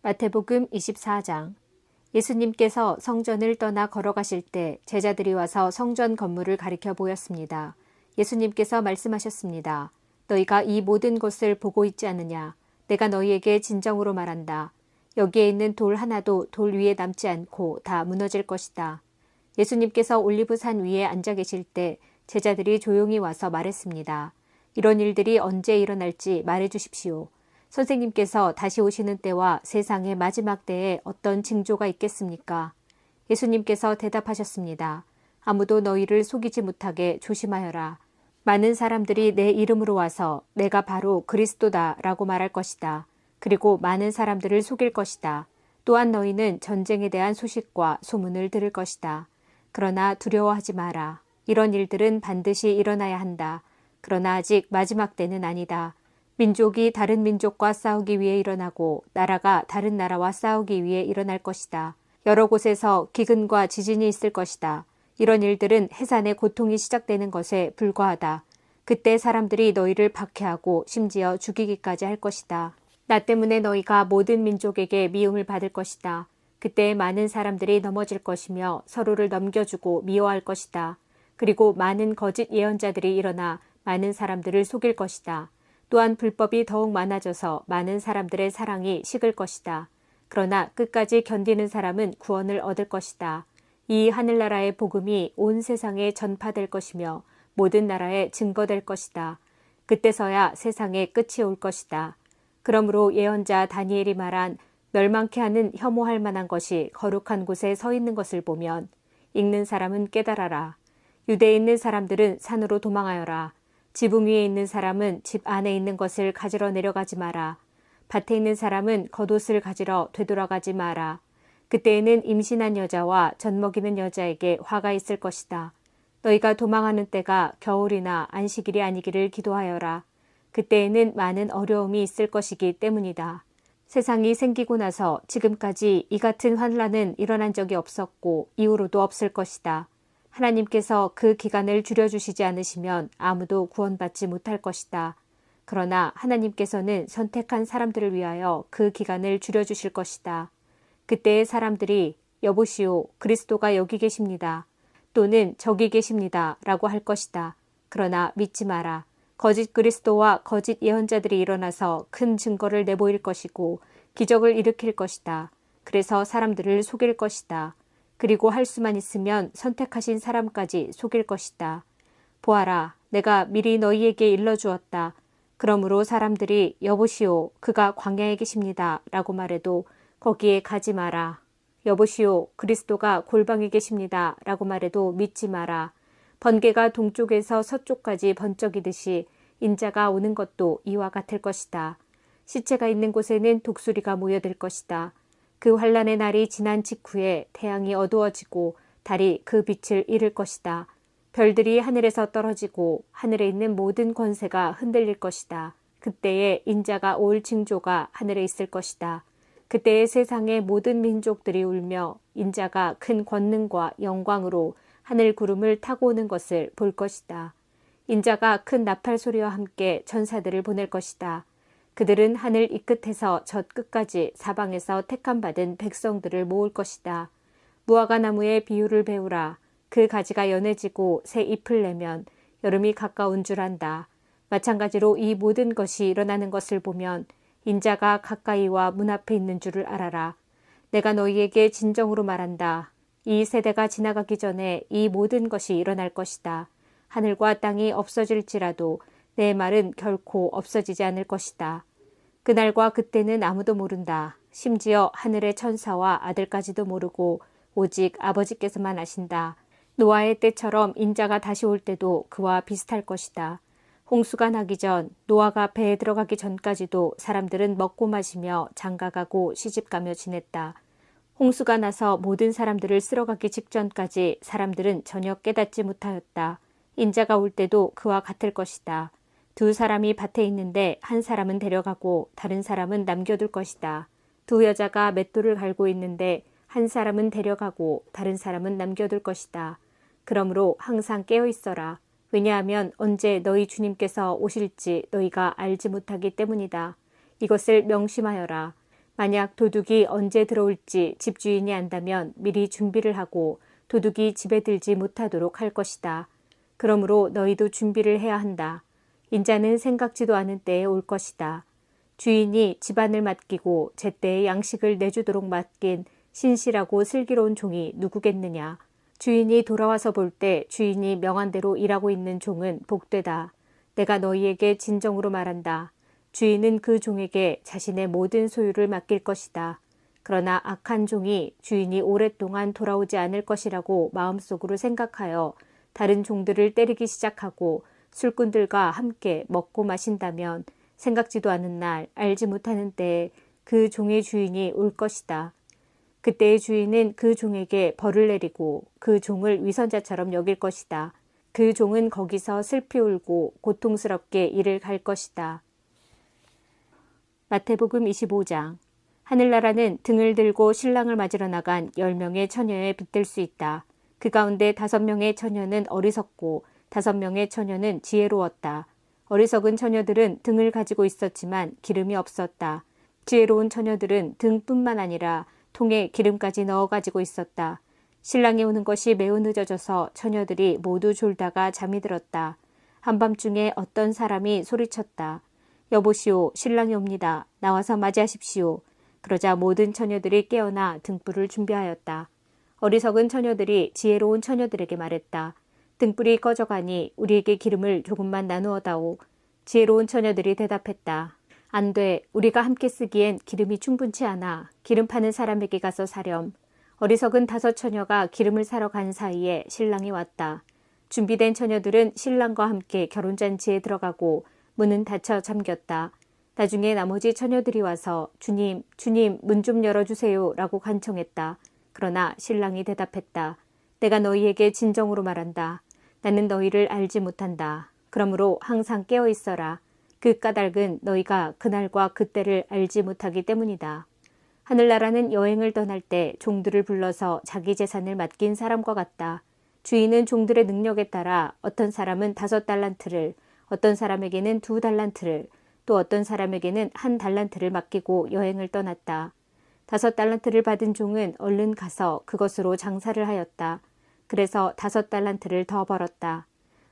마태복음 24장. 예수님께서 성전을 떠나 걸어가실 때 제자들이 와서 성전 건물을 가리켜 보였습니다. 예수님께서 말씀하셨습니다. 너희가 이 모든 것을 보고 있지 않느냐? 내가 너희에게 진정으로 말한다. 여기에 있는 돌 하나도 돌 위에 남지 않고 다 무너질 것이다. 예수님께서 올리브산 위에 앉아 계실 때 제자들이 조용히 와서 말했습니다. 이런 일들이 언제 일어날지 말해 주십시오. 선생님께서 다시 오시는 때와 세상의 마지막 때에 어떤 징조가 있겠습니까? 예수님께서 대답하셨습니다. 아무도 너희를 속이지 못하게 조심하여라. 많은 사람들이 내 이름으로 와서 내가 바로 그리스도다 라고 말할 것이다. 그리고 많은 사람들을 속일 것이다. 또한 너희는 전쟁에 대한 소식과 소문을 들을 것이다. 그러나 두려워하지 마라. 이런 일들은 반드시 일어나야 한다. 그러나 아직 마지막 때는 아니다. 민족이 다른 민족과 싸우기 위해 일어나고 나라가 다른 나라와 싸우기 위해 일어날 것이다. 여러 곳에서 기근과 지진이 있을 것이다. 이런 일들은 해산의 고통이 시작되는 것에 불과하다. 그때 사람들이 너희를 박해하고 심지어 죽이기까지 할 것이다. 나 때문에 너희가 모든 민족에게 미움을 받을 것이다. 그때 많은 사람들이 넘어질 것이며 서로를 넘겨주고 미워할 것이다. 그리고 많은 거짓 예언자들이 일어나 많은 사람들을 속일 것이다. 또한 불법이 더욱 많아져서 많은 사람들의 사랑이 식을 것이다. 그러나 끝까지 견디는 사람은 구원을 얻을 것이다. 이 하늘나라의 복음이 온 세상에 전파될 것이며 모든 나라에 증거될 것이다. 그때서야 세상의 끝이 올 것이다. 그러므로 예언자 다니엘이 말한 멸망케 하는 혐오할 만한 것이 거룩한 곳에 서 있는 것을 보면 읽는 사람은 깨달아라. 유대에 있는 사람들은 산으로 도망하여라. 지붕 위에 있는 사람은 집 안에 있는 것을 가지러 내려가지 마라. 밭에 있는 사람은 겉옷을 가지러 되돌아가지 마라. 그때에는 임신한 여자와 젖먹이는 여자에게 화가 있을 것이다. 너희가 도망하는 때가 겨울이나 안식일이 아니기를 기도하여라. 그때에는 많은 어려움이 있을 것이기 때문이다. 세상이 생기고 나서 지금까지 이 같은 환란은 일어난 적이 없었고 이후로도 없을 것이다. 하나님께서 그 기간을 줄여주시지 않으시면 아무도 구원받지 못할 것이다. 그러나 하나님께서는 선택한 사람들을 위하여 그 기간을 줄여주실 것이다. 그때의 사람들이 여보시오, 그리스도가 여기 계십니다. 또는 저기 계십니다. 라고 할 것이다. 그러나 믿지 마라. 거짓 그리스도와 거짓 예언자들이 일어나서 큰 증거를 내보일 것이고 기적을 일으킬 것이다. 그래서 사람들을 속일 것이다. 그리고 할 수만 있으면 선택하신 사람까지 속일 것이다. 보아라, 내가 미리 너희에게 일러주었다. 그러므로 사람들이 여보시오, 그가 광야에 계십니다. 라고 말해도 거기에 가지 마라. 여보시오, 그리스도가 골방에 계십니다. 라고 말해도 믿지 마라. 번개가 동쪽에서 서쪽까지 번쩍이듯이 인자가 오는 것도 이와 같을 것이다. 시체가 있는 곳에는 독수리가 모여들 것이다. 그 환란의 날이 지난 직후에 태양이 어두워지고 달이 그 빛을 잃을 것이다. 별들이 하늘에서 떨어지고 하늘에 있는 모든 권세가 흔들릴 것이다. 그때에 인자가 올 징조가 하늘에 있을 것이다. 그때에 세상의 모든 민족들이 울며 인자가 큰 권능과 영광으로 하늘 구름을 타고 오는 것을 볼 것이다. 인자가 큰 나팔 소리와 함께 천사들을 보낼 것이다. 그들은 하늘 이 끝에서 저 끝까지 사방에서 택함받은 백성들을 모을 것이다. 무화과 나무의 비유를 배우라. 그 가지가 연해지고 새 잎을 내면 여름이 가까운 줄 안다. 마찬가지로 이 모든 것이 일어나는 것을 보면 인자가 가까이와 문 앞에 있는 줄을 알아라. 내가 너희에게 진정으로 말한다. 이 세대가 지나가기 전에 이 모든 것이 일어날 것이다. 하늘과 땅이 없어질지라도 내 말은 결코 없어지지 않을 것이다. 그날과 그때는 아무도 모른다. 심지어 하늘의 천사와 아들까지도 모르고 오직 아버지께서만 아신다. 노아의 때처럼 인자가 다시 올 때도 그와 비슷할 것이다. 홍수가 나기 전, 노아가 배에 들어가기 전까지도 사람들은 먹고 마시며 장가가고 시집가며 지냈다. 홍수가 나서 모든 사람들을 쓸어가기 직전까지 사람들은 전혀 깨닫지 못하였다. 인자가 올 때도 그와 같을 것이다. 두 사람이 밭에 있는데 한 사람은 데려가고 다른 사람은 남겨둘 것이다. 두 여자가 맷돌을 갈고 있는데 한 사람은 데려가고 다른 사람은 남겨둘 것이다. 그러므로 항상 깨어 있어라. 왜냐하면 언제 너희 주님께서 오실지 너희가 알지 못하기 때문이다. 이것을 명심하여라. 만약 도둑이 언제 들어올지 집주인이 안다면 미리 준비를 하고 도둑이 집에 들지 못하도록 할 것이다. 그러므로 너희도 준비를 해야 한다. 인자는 생각지도 않은 때에 올 것이다. 주인이 집안을 맡기고 제때에 양식을 내주도록 맡긴 신실하고 슬기로운 종이 누구겠느냐. 주인이 돌아와서 볼 때 주인이 명한 대로 일하고 있는 종은 복되다. 내가 너희에게 진정으로 말한다. 주인은 그 종에게 자신의 모든 소유를 맡길 것이다. 그러나 악한 종이 주인이 오랫동안 돌아오지 않을 것이라고 마음속으로 생각하여 다른 종들을 때리기 시작하고 술꾼들과 함께 먹고 마신다면 생각지도 않은 날 알지 못하는 때에 그 종의 주인이 올 것이다. 그때의 주인은 그 종에게 벌을 내리고 그 종을 위선자처럼 여길 것이다. 그 종은 거기서 슬피 울고 고통스럽게 이를 갈 것이다. 마태복음 25장. 하늘나라는 등을 들고 신랑을 맞으러 나간 10명의 처녀에 빗댈 수 있다. 그 가운데 5명의 처녀는 어리석고 5명의 처녀는 지혜로웠다. 어리석은 처녀들은 등을 가지고 있었지만 기름이 없었다. 지혜로운 처녀들은 등뿐만 아니라 통에 기름까지 넣어 가지고 있었다. 신랑이 오는 것이 매우 늦어져서 처녀들이 모두 졸다가 잠이 들었다. 한밤중에 어떤 사람이 소리쳤다. 여보시오, 신랑이 옵니다. 나와서 맞이하십시오. 그러자 모든 처녀들이 깨어나 등불을 준비하였다. 어리석은 처녀들이 지혜로운 처녀들에게 말했다. 등불이 꺼져가니 우리에게 기름을 조금만 나누어 다오. 지혜로운 처녀들이 대답했다. 안 돼. 우리가 함께 쓰기엔 기름이 충분치 않아. 기름 파는 사람에게 가서 사렴. 어리석은 5 처녀가 기름을 사러 간 사이에 신랑이 왔다. 준비된 처녀들은 신랑과 함께 결혼잔치에 들어가고 문은 닫혀 잠겼다. 나중에 나머지 처녀들이 와서 주님, 주님 문 좀 열어주세요 라고 간청했다. 그러나 신랑이 대답했다. 내가 너희에게 진정으로 말한다. 나는 너희를 알지 못한다. 그러므로 항상 깨어 있어라. 그 까닭은 너희가 그날과 그때를 알지 못하기 때문이다. 하늘나라는 여행을 떠날 때 종들을 불러서 자기 재산을 맡긴 사람과 같다. 주인은 종들의 능력에 따라 어떤 사람은 5달란트를, 어떤 사람에게는 2달란트를, 또 어떤 사람에게는 1달란트를 맡기고 여행을 떠났다. 5달란트를 받은 종은 얼른 가서 그것으로 장사를 하였다. 그래서 5달란트를 더 벌었다.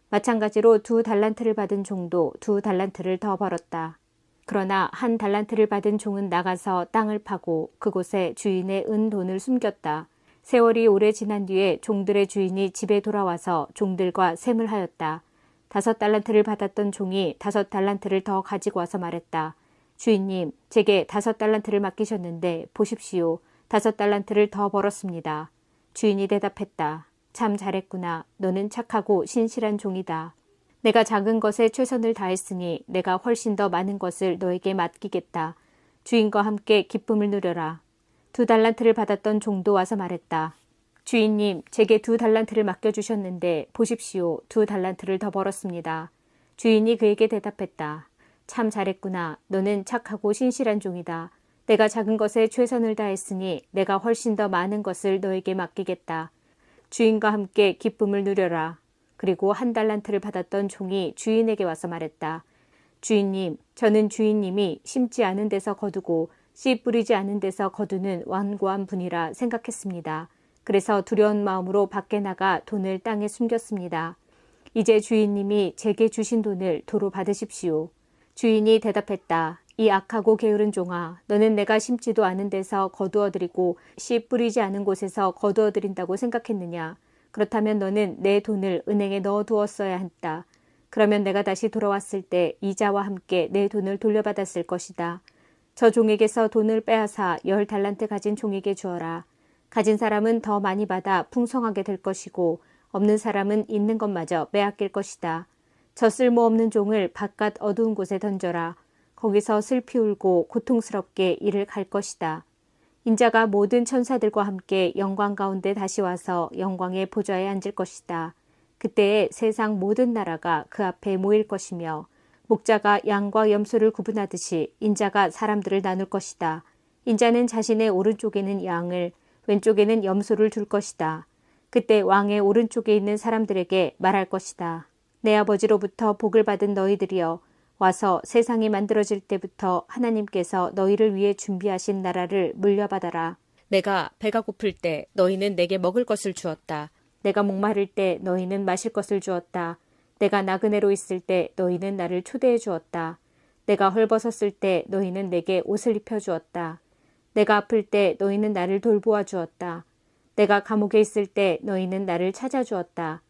마찬가지로 2달란트를 받은 종도 2달란트를 더 벌었다. 그러나 1달란트를 받은 종은 나가서 땅을 파고 그곳에 주인의 은돈을 숨겼다. 세월이 오래 지난 뒤에 종들의 주인이 집에 돌아와서 종들과 셈을 하였다. 5달란트를 받았던 종이 5달란트를 더 가지고 와서 말했다. 주인님, 제게 5달란트를 맡기셨는데 보십시오. 5달란트를 더 벌었습니다. 주인이 대답했다. 참 잘했구나. 너는 착하고 신실한 종이다. 내가 작은 것에 최선을 다했으니 내가 훨씬 더 많은 것을 너에게 맡기겠다. 주인과 함께 기쁨을 누려라. 2달란트를 받았던 종도 와서 말했다. 주인님, 제게 2달란트를 맡겨주셨는데 보십시오. 2달란트를 더 벌었습니다. 주인이 그에게 대답했다. 참 잘했구나. 너는 착하고 신실한 종이다. 내가 작은 것에 최선을 다했으니 내가 훨씬 더 많은 것을 너에게 맡기겠다. 주인과 함께 기쁨을 누려라. 그리고 1달란트를 받았던 종이 주인에게 와서 말했다. 주인님, 저는 주인님이 심지 않은 데서 거두고 씨 뿌리지 않은 데서 거두는 완고한 분이라 생각했습니다. 그래서 두려운 마음으로 밖에 나가 돈을 땅에 숨겼습니다. 이제 주인님이 제게 주신 돈을 도로 받으십시오. 주인이 대답했다. 이 악하고 게으른 종아, 너는 내가 심지도 않은 데서 거두어들이고 씨 뿌리지 않은 곳에서 거두어들인다고 생각했느냐? 그렇다면 너는 내 돈을 은행에 넣어두었어야 했다. 그러면 내가 다시 돌아왔을 때 이자와 함께 내 돈을 돌려받았을 것이다. 저 종에게서 돈을 빼앗아 10달란트 가진 종에게 주어라. 가진 사람은 더 많이 받아 풍성하게 될 것이고 없는 사람은 있는 것마저 빼앗길 것이다. 저 쓸모없는 종을 바깥 어두운 곳에 던져라. 거기서 슬피 울고 고통스럽게 이를 갈 것이다. 인자가 모든 천사들과 함께 영광 가운데 다시 와서 영광의 보좌에 앉을 것이다. 그때에 세상 모든 나라가 그 앞에 모일 것이며 목자가 양과 염소를 구분하듯이 인자가 사람들을 나눌 것이다. 인자는 자신의 오른쪽에는 양을, 왼쪽에는 염소를 둘 것이다. 그때 왕의 오른쪽에 있는 사람들에게 말할 것이다. 내 아버지로부터 복을 받은 너희들이여, 와서 세상이 만들어질 때부터 하나님께서 너희를 위해 준비하신 나라를 물려받아라. 내가 배가 고플 때 너희는 내게 먹을 것을 주었다. 내가 목마를 때 너희는 마실 것을 주었다. 내가 나그네로 있을 때 너희는 나를 초대해 주었다. 내가 헐벗었을 때 너희는 내게 옷을 입혀 주었다. 내가 아플 때 너희는 나를 돌보아 주었다. 내가 감옥에 있을 때 너희는 나를 찾아주었다.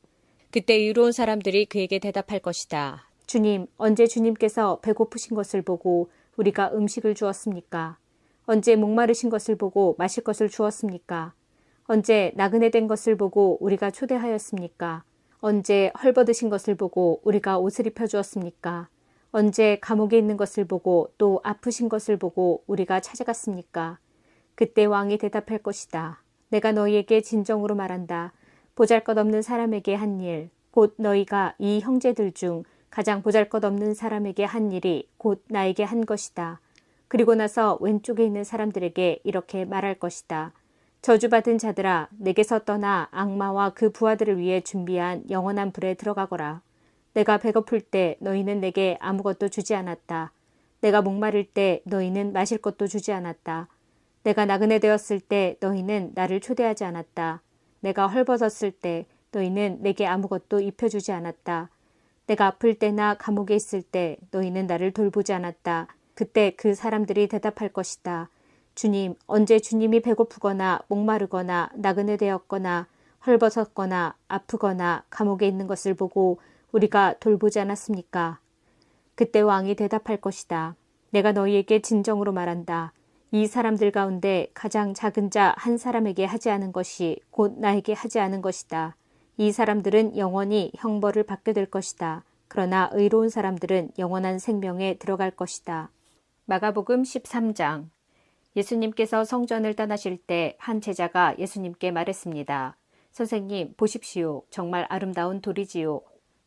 그때 의로운 사람들이 그에게 대답할 것이다. 주님, 언제 주님께서 배고프신 것을 보고 우리가 음식을 주었습니까? 언제 목마르신 것을 보고 마실 것을 주었습니까? 언제 나그네 된 것을 보고 우리가 초대하였습니까? 언제 헐벗으신 것을 보고 우리가 옷을 입혀 주었습니까? 언제 감옥에 있는 것을 보고 또 아프신 것을 보고 우리가 찾아갔습니까? 그때 왕이 대답할 것이다. 내가 너희에게 진정으로 말한다. 보잘것없는 사람에게 한 일, 곧 너희가 이 형제들 중 가장 보잘것없는 사람에게 한 일이 곧 나에게 한 것이다. 그리고 나서 왼쪽에 있는 사람들에게 이렇게 말할 것이다. 저주받은 자들아, 내게서 떠나 악마와 그 부하들을 위해 준비한 영원한 불에 들어가거라. 내가 배고플 때 너희는 내게 아무것도 주지 않았다. 내가 목마를 때 너희는 마실 것도 주지 않았다. 내가 나그네 되었을 때 너희는 나를 초대하지 않았다. 내가 헐벗었을 때 너희는 내게 아무것도 입혀주지 않았다. 내가 아플 때나 감옥에 있을 때 너희는 나를 돌보지 않았다. 그때 그 사람들이 대답할 것이다. 주님, 언제 주님이 배고프거나 목마르거나 나그네 되었거나 헐벗었거나 아프거나 감옥에 있는 것을 보고 우리가 돌보지 않았습니까? 그때 왕이 대답할 것이다. 내가 너희에게 진정으로 말한다. 이 사람들 가운데 가장 작은 자 한 사람에게 하지 않은 것이 곧 나에게 하지 않은 것이다. 이 사람들은 영원히 형벌을 받게 될 것이다. 그러나 의로운 사람들은 영원한 생명에 들어갈 것이다. 마가복음 13장. 예수님께서 성전을 떠나실 때 한 제자가 예수님께 말했습니다. 선생님, 보십시오. 정말 아름다운 돌이지요.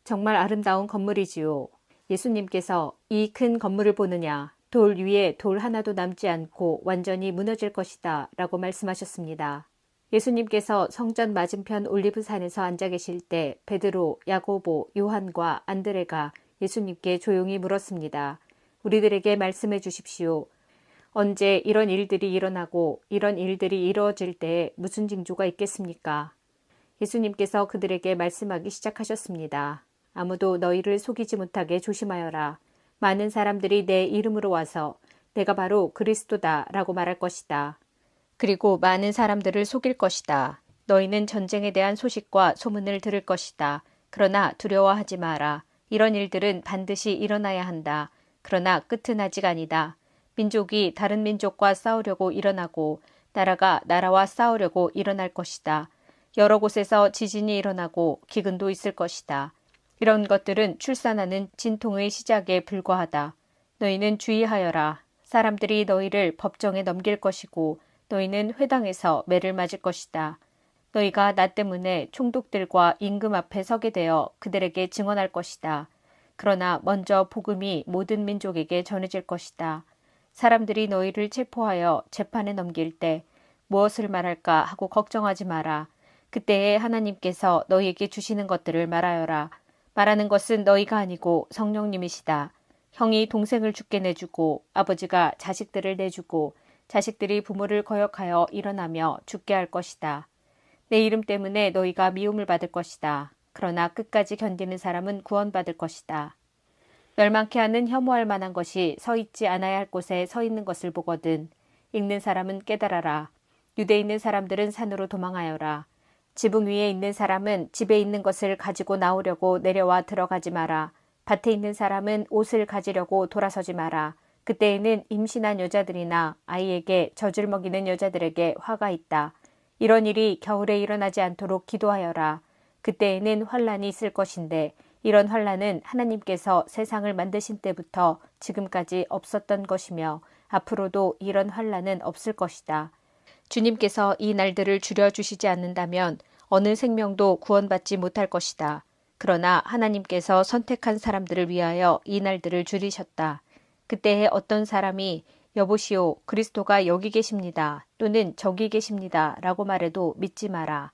정말 아름다운 건물이지요. 예수님께서 이 큰 건물을 보느냐? 돌 위에 돌 하나도 남지 않고 완전히 무너질 것이다 라고 말씀하셨습니다. 예수님께서 성전 맞은편 올리브산에서 앉아 계실 때 베드로, 야고보, 요한과 안드레가 예수님께 조용히 물었습니다. 우리들에게 말씀해 주십시오. 언제 이런 일들이 일어나고 이런 일들이 이루어질 때 무슨 징조가 있겠습니까? 예수님께서 그들에게 말씀하기 시작하셨습니다. 아무도 너희를 속이지 못하게 조심하여라. 많은 사람들이 내 이름으로 와서 내가 바로 그리스도다 라고 말할 것이다. 그리고 많은 사람들을 속일 것이다. 너희는 전쟁에 대한 소식과 소문을 들을 것이다. 그러나 두려워하지 마라. 이런 일들은 반드시 일어나야 한다. 그러나 끝은 아직 아니다. 민족이 다른 민족과 싸우려고 일어나고 나라가 나라와 싸우려고 일어날 것이다. 여러 곳에서 지진이 일어나고 기근도 있을 것이다. 이런 것들은 출산하는 진통의 시작에 불과하다. 너희는 주의하여라. 사람들이 너희를 법정에 넘길 것이고 너희는 회당에서 매를 맞을 것이다. 너희가 나 때문에 총독들과 임금 앞에 서게 되어 그들에게 증언할 것이다. 그러나 먼저 복음이 모든 민족에게 전해질 것이다. 사람들이 너희를 체포하여 재판에 넘길 때 무엇을 말할까 하고 걱정하지 마라. 그때에 하나님께서 너희에게 주시는 것들을 말하여라. 말하는 것은 너희가 아니고 성령님이시다. 형이 동생을 죽게 내주고 아버지가 자식들을 내주고 자식들이 부모를 거역하여 일어나며 죽게 할 것이다. 내 이름 때문에 너희가 미움을 받을 것이다. 그러나 끝까지 견디는 사람은 구원받을 것이다. 멸망케 하는 혐오할 만한 것이 서 있지 않아야 할 곳에 서 있는 것을 보거든. 읽는 사람은 깨달아라. 유대에 있는 사람들은 산으로 도망하여라. 지붕 위에 있는 사람은 집에 있는 것을 가지고 나오려고 내려와 들어가지 마라. 밭에 있는 사람은 옷을 가지려고 돌아서지 마라. 그때에는 임신한 여자들이나 아이에게 젖을 먹이는 여자들에게 화가 있다. 이런 일이 겨울에 일어나지 않도록 기도하여라. 그때에는 환란이 있을 것인데 이런 환란은 하나님께서 세상을 만드신 때부터 지금까지 없었던 것이며 앞으로도 이런 환란은 없을 것이다. 주님께서 이 날들을 줄여주시지 않는다면 어느 생명도 구원받지 못할 것이다. 그러나 하나님께서 선택한 사람들을 위하여 이 날들을 줄이셨다. 그때에 어떤 사람이 여보시오, 그리스도가 여기 계십니다. 또는 저기 계십니다. 라고 말해도 믿지 마라.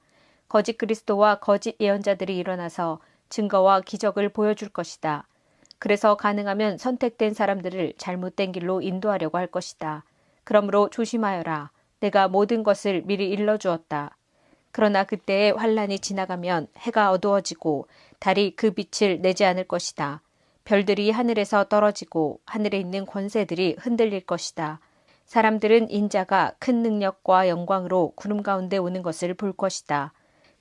거짓 그리스도와 거짓 예언자들이 일어나서 증거와 기적을 보여줄 것이다. 그래서 가능하면 선택된 사람들을 잘못된 길로 인도하려고 할 것이다. 그러므로 조심하여라. 내가 모든 것을 미리 일러주었다. 그러나 그때의 환란이 지나가면 해가 어두워지고 달이 그 빛을 내지 않을 것이다. 별들이 하늘에서 떨어지고 하늘에 있는 권세들이 흔들릴 것이다. 사람들은 인자가 큰 능력과 영광으로 구름 가운데 오는 것을 볼 것이다.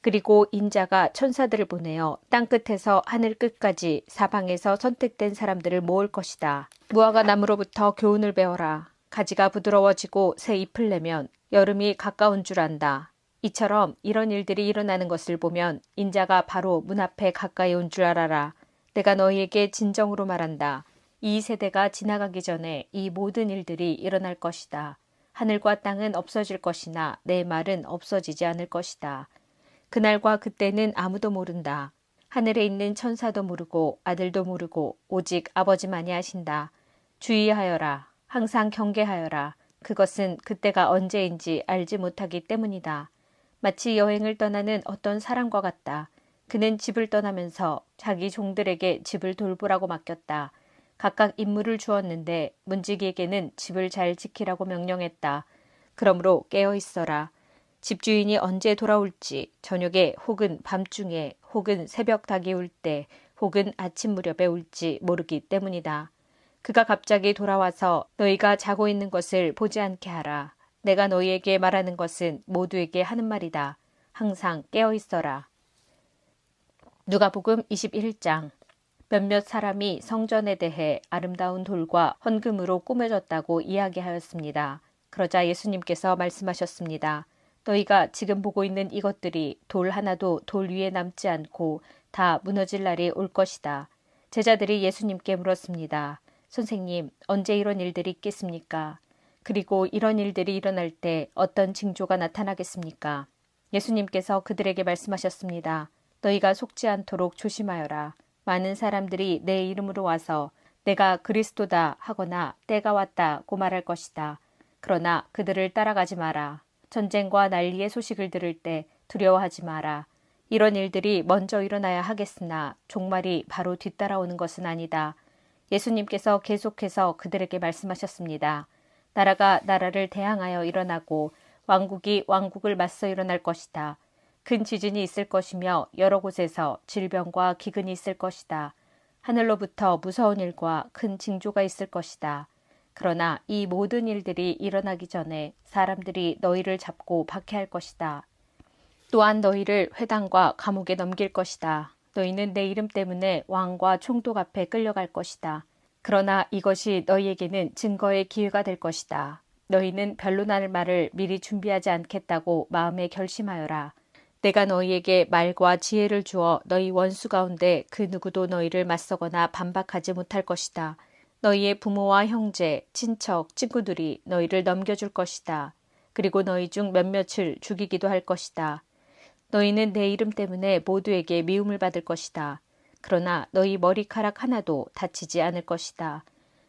그리고 인자가 천사들을 보내어 땅끝에서 하늘 끝까지 사방에서 선택된 사람들을 모을 것이다. 무화과 나무로부터 교훈을 배워라. 가지가 부드러워지고 새 잎을 내면 여름이 가까운 줄 안다. 이처럼 이런 일들이 일어나는 것을 보면 인자가 바로 문 앞에 가까이 온 줄 알아라. 내가 너희에게 진정으로 말한다. 이 세대가 지나가기 전에 이 모든 일들이 일어날 것이다. 하늘과 땅은 없어질 것이나 내 말은 없어지지 않을 것이다. 그날과 그때는 아무도 모른다. 하늘에 있는 천사도 모르고 아들도 모르고 오직 아버지만이 아신다. 주의하여라. 항상 경계하여라. 그것은 그때가 언제인지 알지 못하기 때문이다. 마치 여행을 떠나는 어떤 사람과 같다. 그는 집을 떠나면서 자기 종들에게 집을 돌보라고 맡겼다. 각각 임무를 주었는데 문지기에게는 집을 잘 지키라고 명령했다. 그러므로 깨어 있어라. 집주인이 언제 돌아올지 저녁에 혹은 밤중에 혹은 새벽 닭이 울 때 혹은 아침 무렵에 올지 모르기 때문이다. 그가 갑자기 돌아와서 너희가 자고 있는 것을 보지 않게 하라. 내가 너희에게 말하는 것은 모두에게 하는 말이다. 항상 깨어 있어라. 누가복음 21장. 몇몇 사람이 성전에 대해 아름다운 돌과 헌금으로 꾸며졌다고 이야기하였습니다. 그러자 예수님께서 말씀하셨습니다. 너희가 지금 보고 있는 이것들이 돌 하나도 돌 위에 남지 않고 다 무너질 날이 올 것이다. 제자들이 예수님께 물었습니다. 선생님, 언제 이런 일들이 있겠습니까? 그리고 이런 일들이 일어날 때 어떤 징조가 나타나겠습니까? 예수님께서 그들에게 말씀하셨습니다. 너희가 속지 않도록 조심하여라. 많은 사람들이 내 이름으로 와서 내가 그리스도다 하거나 때가 왔다고 말할 것이다. 그러나 그들을 따라가지 마라. 전쟁과 난리의 소식을 들을 때 두려워하지 마라. 이런 일들이 먼저 일어나야 하겠으나 종말이 바로 뒤따라오는 것은 아니다. 예수님께서 계속해서 그들에게 말씀하셨습니다. 나라가 나라를 대항하여 일어나고 왕국이 왕국을 맞서 일어날 것이다. 큰 지진이 있을 것이며 여러 곳에서 질병과 기근이 있을 것이다. 하늘로부터 무서운 일과 큰 징조가 있을 것이다. 그러나 이 모든 일들이 일어나기 전에 사람들이 너희를 잡고 박해할 것이다. 또한 너희를 회당과 감옥에 넘길 것이다. 너희는 내 이름 때문에 왕과 총독 앞에 끌려갈 것이다. 그러나 이것이 너희에게는 증거의 기회가 될 것이다. 너희는 변론할 말을 미리 준비하지 않겠다고 마음에 결심하여라. 내가 너희에게 말과 지혜를 주어 너희 원수 가운데 그 누구도 너희를 맞서거나 반박하지 못할 것이다. 너희의 부모와 형제, 친척, 친구들이 너희를 넘겨줄 것이다. 그리고 너희 중 몇몇을 죽이기도 할 것이다. 너희는 내 이름 때문에 모두에게 미움을 받을 것이다. 그러나 너희 머리카락 하나도 다치지 않을 것이다.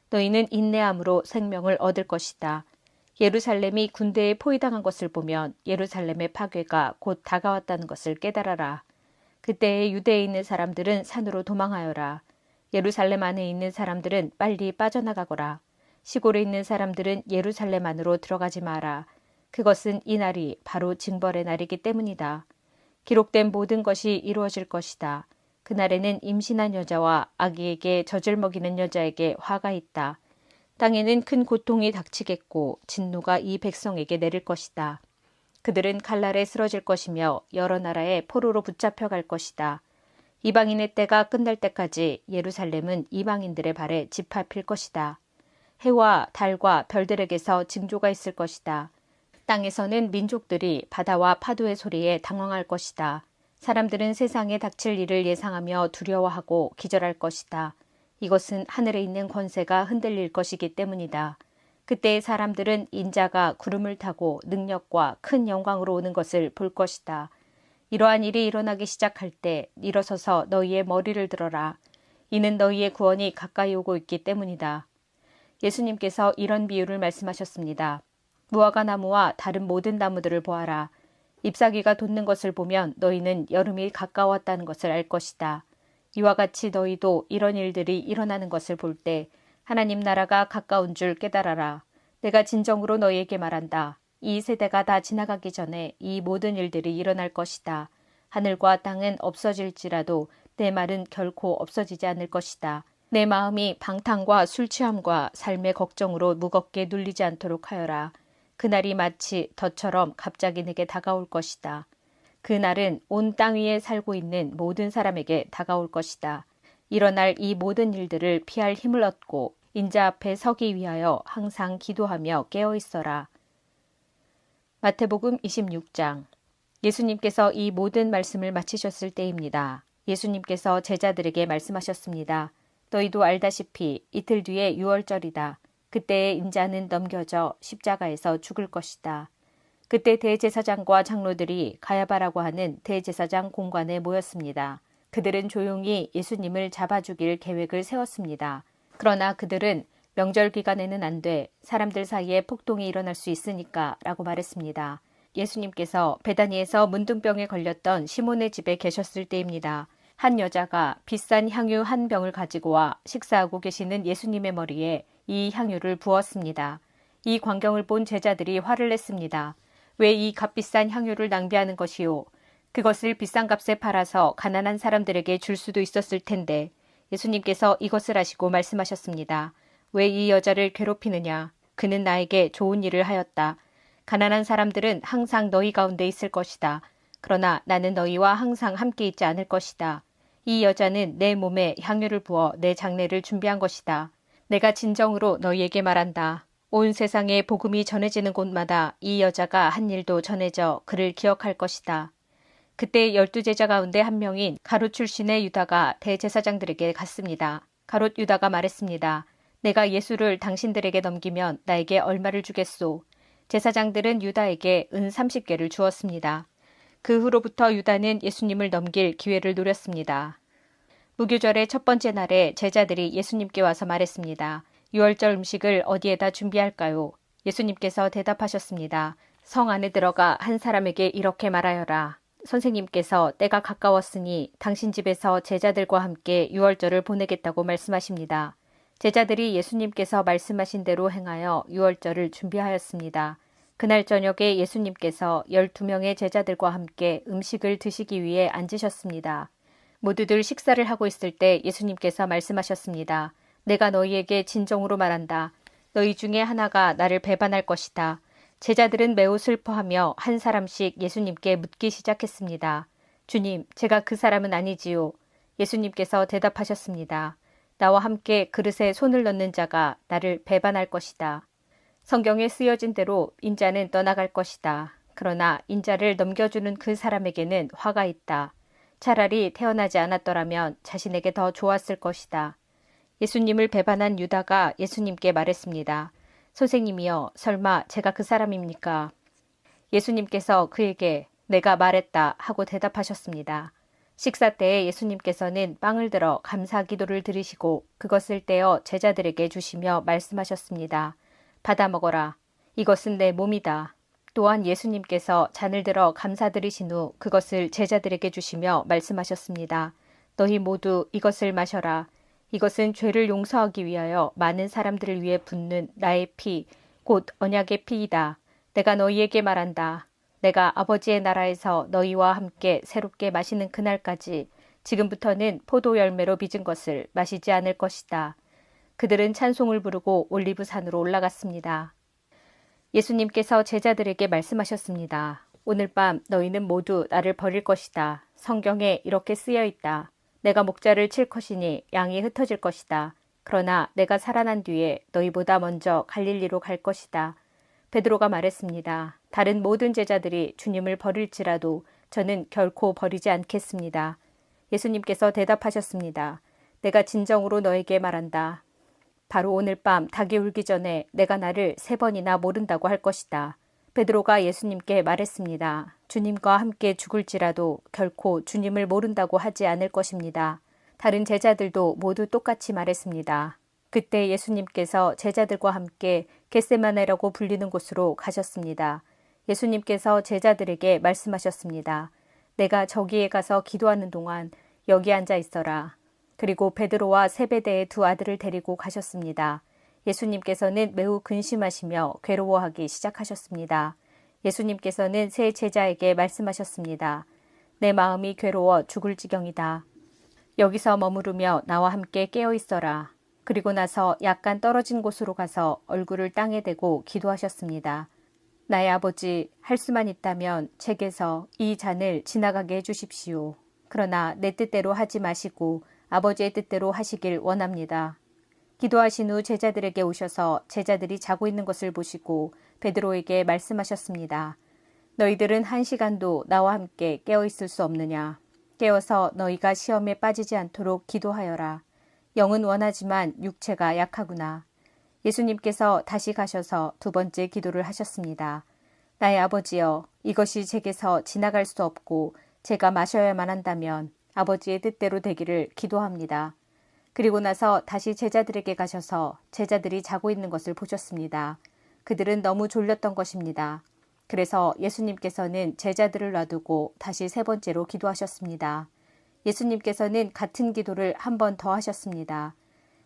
너희는 인내함으로 생명을 얻을 것이다. 예루살렘이 군대에 포위당한 것을 보면 예루살렘의 파괴가 곧 다가왔다는 것을 깨달아라. 그때에 유대에 있는 사람들은 산으로 도망하여라. 예루살렘 안에 있는 사람들은 빨리 빠져나가거라. 시골에 있는 사람들은 예루살렘 안으로 들어가지 마라. 그것은 이 날이 바로 징벌의 날이기 때문이다. 기록된 모든 것이 이루어질 것이다. 그날에는 임신한 여자와 아기에게 젖을 먹이는 여자에게 화가 있다. 땅에는 큰 고통이 닥치겠고 진노가 이 백성에게 내릴 것이다. 그들은 칼날에 쓰러질 것이며 여러 나라의 포로로 붙잡혀 갈 것이다. 이방인의 때가 끝날 때까지 예루살렘은 이방인들의 발에 짓밟힐 것이다. 해와 달과 별들에게서 징조가 있을 것이다. 땅에서는 민족들이 바다와 파도의 소리에 당황할 것이다. 사람들은 세상에 닥칠 일을 예상하며 두려워하고 기절할 것이다. 이것은 하늘에 있는 권세가 흔들릴 것이기 때문이다. 그때 사람들은 인자가 구름을 타고 능력과 큰 영광으로 오는 것을 볼 것이다. 이러한 일이 일어나기 시작할 때 일어서서 너희의 머리를 들어라. 이는 너희의 구원이 가까이 오고 있기 때문이다. 예수님께서 이런 비유를 말씀하셨습니다. 무화과 나무와 다른 모든 나무들을 보아라. 잎사귀가 돋는 것을 보면 너희는 여름이 가까웠다는 것을 알 것이다. 이와 같이 너희도 이런 일들이 일어나는 것을 볼 때 하나님 나라가 가까운 줄 깨달아라. 내가 진정으로 너희에게 말한다. 이 세대가 다 지나가기 전에 이 모든 일들이 일어날 것이다. 하늘과 땅은 없어질지라도 내 말은 결코 없어지지 않을 것이다. 내 마음이 방탕과 술 취함과 삶의 걱정으로 무겁게 눌리지 않도록 하여라. 그날이 마치 덫처럼 갑자기 내게 다가올 것이다. 그날은 온 땅 위에 살고 있는 모든 사람에게 다가올 것이다. 일어날 이 모든 일들을 피할 힘을 얻고 인자 앞에 서기 위하여 항상 기도하며 깨어 있어라. 마태복음 26장. 예수님께서 이 모든 말씀을 마치셨을 때입니다. 예수님께서 제자들에게 말씀하셨습니다. 너희도 알다시피 이틀 뒤에 유월절이다. 그때에 인자는 넘겨져 십자가에서 죽을 것이다. 그때 대제사장과 장로들이 가야바라고 하는 대제사장 공관에 모였습니다. 그들은 조용히 예수님을 잡아 죽일 계획을 세웠습니다. 그러나 그들은 명절 기간에는 안 돼. 사람들 사이에 폭동이 일어날 수 있으니까 라고 말했습니다. 예수님께서 베다니에서 문둥병에 걸렸던 시몬의 집에 계셨을 때입니다. 한 여자가 비싼 향유 한 병을 가지고 와 식사하고 계시는 예수님의 머리에 이 향유를 부었습니다. 이 광경을 본 제자들이 화를 냈습니다. 왜 이 값비싼 향유를 낭비하는 것이요? 그것을 비싼 값에 팔아서 가난한 사람들에게 줄 수도 있었을 텐데 예수님께서 이것을 아시고 말씀하셨습니다. 왜 이 여자를 괴롭히느냐? 그는 나에게 좋은 일을 하였다. 가난한 사람들은 항상 너희 가운데 있을 것이다. 그러나 나는 너희와 항상 함께 있지 않을 것이다. 이 여자는 내 몸에 향유를 부어 내 장례를 준비한 것이다. 내가 진정으로 너희에게 말한다. 온 세상에 복음이 전해지는 곳마다 이 여자가 한 일도 전해져 그를 기억할 것이다. 그때 12제자 가운데 한 명인 가롯 출신의 유다가 대제사장들에게 갔습니다. 가롯 유다가 말했습니다. 내가 예수를 당신들에게 넘기면 나에게 얼마를 주겠소? 제사장들은 유다에게 은 30개를 주었습니다. 그 후로부터 유다는 예수님을 넘길 기회를 노렸습니다. 무교절의 첫 번째 날에 제자들이 예수님께 와서 말했습니다. 유월절 음식을 어디에다 준비할까요? 예수님께서 대답하셨습니다. 성 안에 들어가 한 사람에게 이렇게 말하여라. 선생님께서 때가 가까웠으니 당신 집에서 제자들과 함께 유월절을 보내겠다고 말씀하십니다. 제자들이 예수님께서 말씀하신 대로 행하여 유월절을 준비하였습니다. 그날 저녁에 예수님께서 12명의 제자들과 함께 음식을 드시기 위해 앉으셨습니다. 모두들 식사를 하고 있을 때 예수님께서 말씀하셨습니다. 내가 너희에게 진정으로 말한다. 너희 중에 하나가 나를 배반할 것이다. 제자들은 매우 슬퍼하며 한 사람씩 예수님께 묻기 시작했습니다. 주님, 제가 그 사람은 아니지요. 예수님께서 대답하셨습니다. 나와 함께 그릇에 손을 넣는 자가 나를 배반할 것이다. 성경에 쓰여진 대로 인자는 떠나갈 것이다. 그러나 인자를 넘겨주는 그 사람에게는 화가 있다. 차라리 태어나지 않았더라면 자신에게 더 좋았을 것이다. 예수님을 배반한 유다가 예수님께 말했습니다. 선생님이여, 설마 제가 그 사람입니까? 예수님께서 그에게 내가 말했다 하고 대답하셨습니다. 식사 때에 예수님께서는 빵을 들어 감사 기도를 드리시고 그것을 떼어 제자들에게 주시며 말씀하셨습니다. 받아 먹어라. 이것은 내 몸이다. 또한 예수님께서 잔을 들어 감사드리신 후 그것을 제자들에게 주시며 말씀하셨습니다. 너희 모두 이것을 마셔라. 이것은 죄를 용서하기 위하여 많은 사람들을 위해 붓는 나의 피, 곧 언약의 피이다. 내가 너희에게 말한다. 내가 아버지의 나라에서 너희와 함께 새롭게 마시는 그날까지 지금부터는 포도 열매로 빚은 것을 마시지 않을 것이다. 그들은 찬송을 부르고 올리브산으로 올라갔습니다. 예수님께서 제자들에게 말씀하셨습니다. 오늘 밤 너희는 모두 나를 버릴 것이다. 성경에 이렇게 쓰여 있다. 내가 목자를 칠 것이니 양이 흩어질 것이다. 그러나 내가 살아난 뒤에 너희보다 먼저 갈릴리로 갈 것이다. 베드로가 말했습니다. 다른 모든 제자들이 주님을 버릴지라도 저는 결코 버리지 않겠습니다. 예수님께서 대답하셨습니다. 내가 진정으로 너에게 말한다. 바로 오늘 밤 닭이 울기 전에 내가 나를 3번이나 모른다고 할 것이다. 베드로가 예수님께 말했습니다. 주님과 함께 죽을지라도 결코 주님을 모른다고 하지 않을 것입니다. 다른 제자들도 모두 똑같이 말했습니다. 그때 예수님께서 제자들과 함께 겟세마네라고 불리는 곳으로 가셨습니다. 예수님께서 제자들에게 말씀하셨습니다. 내가 저기에 가서 기도하는 동안 여기 앉아 있어라. 그리고 베드로와 세베대의 두 아들을 데리고 가셨습니다. 예수님께서는 매우 근심하시며 괴로워하기 시작하셨습니다. 예수님께서는 세 제자에게 말씀하셨습니다. 내 마음이 괴로워 죽을 지경이다. 여기서 머무르며 나와 함께 깨어 있어라. 그리고 나서 약간 떨어진 곳으로 가서 얼굴을 땅에 대고 기도하셨습니다. 나의 아버지, 할 수만 있다면 제게서 이 잔을 지나가게 해주십시오. 그러나 내 뜻대로 하지 마시고 아버지의 뜻대로 하시길 원합니다. 기도하신 후 제자들에게 오셔서 제자들이 자고 있는 것을 보시고 베드로에게 말씀하셨습니다. 너희들은 1시간도 나와 함께 깨어 있을 수 없느냐? 깨어서 너희가 시험에 빠지지 않도록 기도하여라. 영은 원하지만 육체가 약하구나. 예수님께서 다시 가셔서 두 번째 기도를 하셨습니다. 나의 아버지여, 이것이 제게서 지나갈 수 없고 제가 마셔야만 한다면 아버지의 뜻대로 되기를 기도합니다. 그리고 나서 다시 제자들에게 가셔서 제자들이 자고 있는 것을 보셨습니다. 그들은 너무 졸렸던 것입니다. 그래서 예수님께서는 제자들을 놔두고 다시 세 번째로 기도하셨습니다. 예수님께서는 같은 기도를 한 번 더 하셨습니다.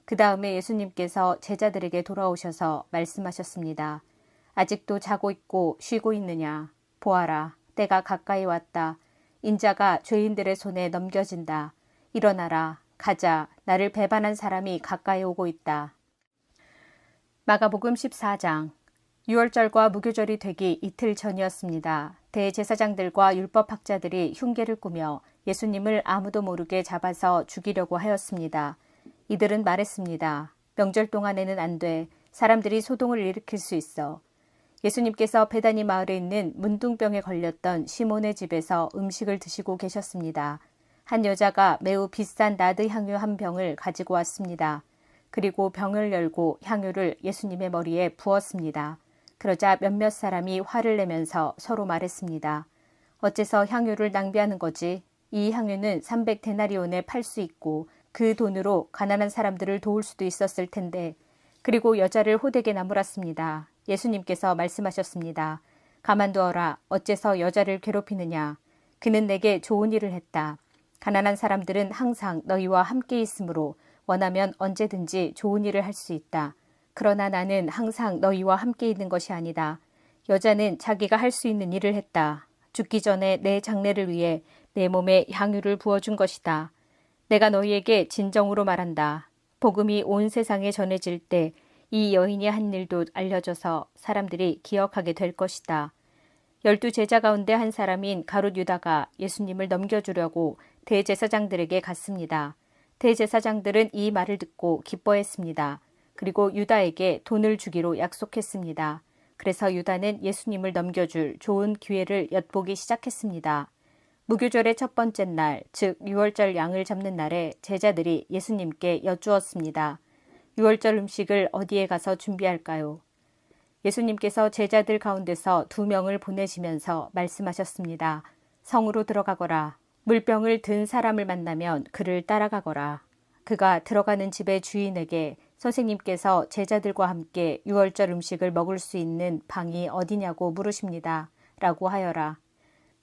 그 다음에 예수님께서 제자들에게 돌아오셔서 말씀하셨습니다. 아직도 자고 있고 쉬고 있느냐? 보아라, 때가 가까이 왔다. 인자가 죄인들의 손에 넘겨진다. 일어나라, 가자. 나를 배반한 사람이 가까이 오고 있다. 마가복음 14장. 유월절과 무교절이 되기 이틀 전이었습니다. 대제사장들과 율법학자들이 흉계를 꾸며 예수님을 아무도 모르게 잡아서 죽이려고 하였습니다. 이들은 말했습니다. 명절 동안에는 안 돼. 사람들이 소동을 일으킬 수 있어. 예수님께서 베다니 마을에 있는 문둥병에 걸렸던 시몬의 집에서 음식을 드시고 계셨습니다. 한 여자가 매우 비싼 나드 향유 한 병을 가지고 왔습니다. 그리고 병을 열고 향유를 예수님의 머리에 부었습니다. 그러자 몇몇 사람이 화를 내면서 서로 말했습니다. 어째서 향유를 낭비하는 거지? 이 향유는 300데나리온에 팔 수 있고 그 돈으로 가난한 사람들을 도울 수도 있었을 텐데. 그리고 여자를 호되게 나무랐습니다. 예수님께서 말씀하셨습니다. 가만두어라. 어째서 여자를 괴롭히느냐? 그는 내게 좋은 일을 했다. 가난한 사람들은 항상 너희와 함께 있으므로 원하면 언제든지 좋은 일을 할 수 있다. 그러나 나는 항상 너희와 함께 있는 것이 아니다. 여자는 자기가 할 수 있는 일을 했다. 죽기 전에 내 장례를 위해 내 몸에 향유를 부어준 것이다. 내가 너희에게 진정으로 말한다. 복음이 온 세상에 전해질 때 이 여인이 한 일도 알려져서 사람들이 기억하게 될 것이다. 12 제자 가운데 한 사람인 가룟 유다가 예수님을 넘겨주려고 대제사장들에게 갔습니다. 대제사장들은 이 말을 듣고 기뻐했습니다. 그리고 유다에게 돈을 주기로 약속했습니다. 그래서 유다는 예수님을 넘겨줄 좋은 기회를 엿보기 시작했습니다. 무교절의 첫 번째 날, 즉 유월절 양을 잡는 날에 제자들이 예수님께 여쭈었습니다. 유월절 음식을 어디에 가서 준비할까요? 예수님께서 제자들 가운데서 2명을 보내시면서 말씀하셨습니다. 성으로 들어가거라. 물병을 든 사람을 만나면 그를 따라가거라. 그가 들어가는 집의 주인에게 선생님께서 제자들과 함께 유월절 음식을 먹을 수 있는 방이 어디냐고 물으십니다. 라고 하여라.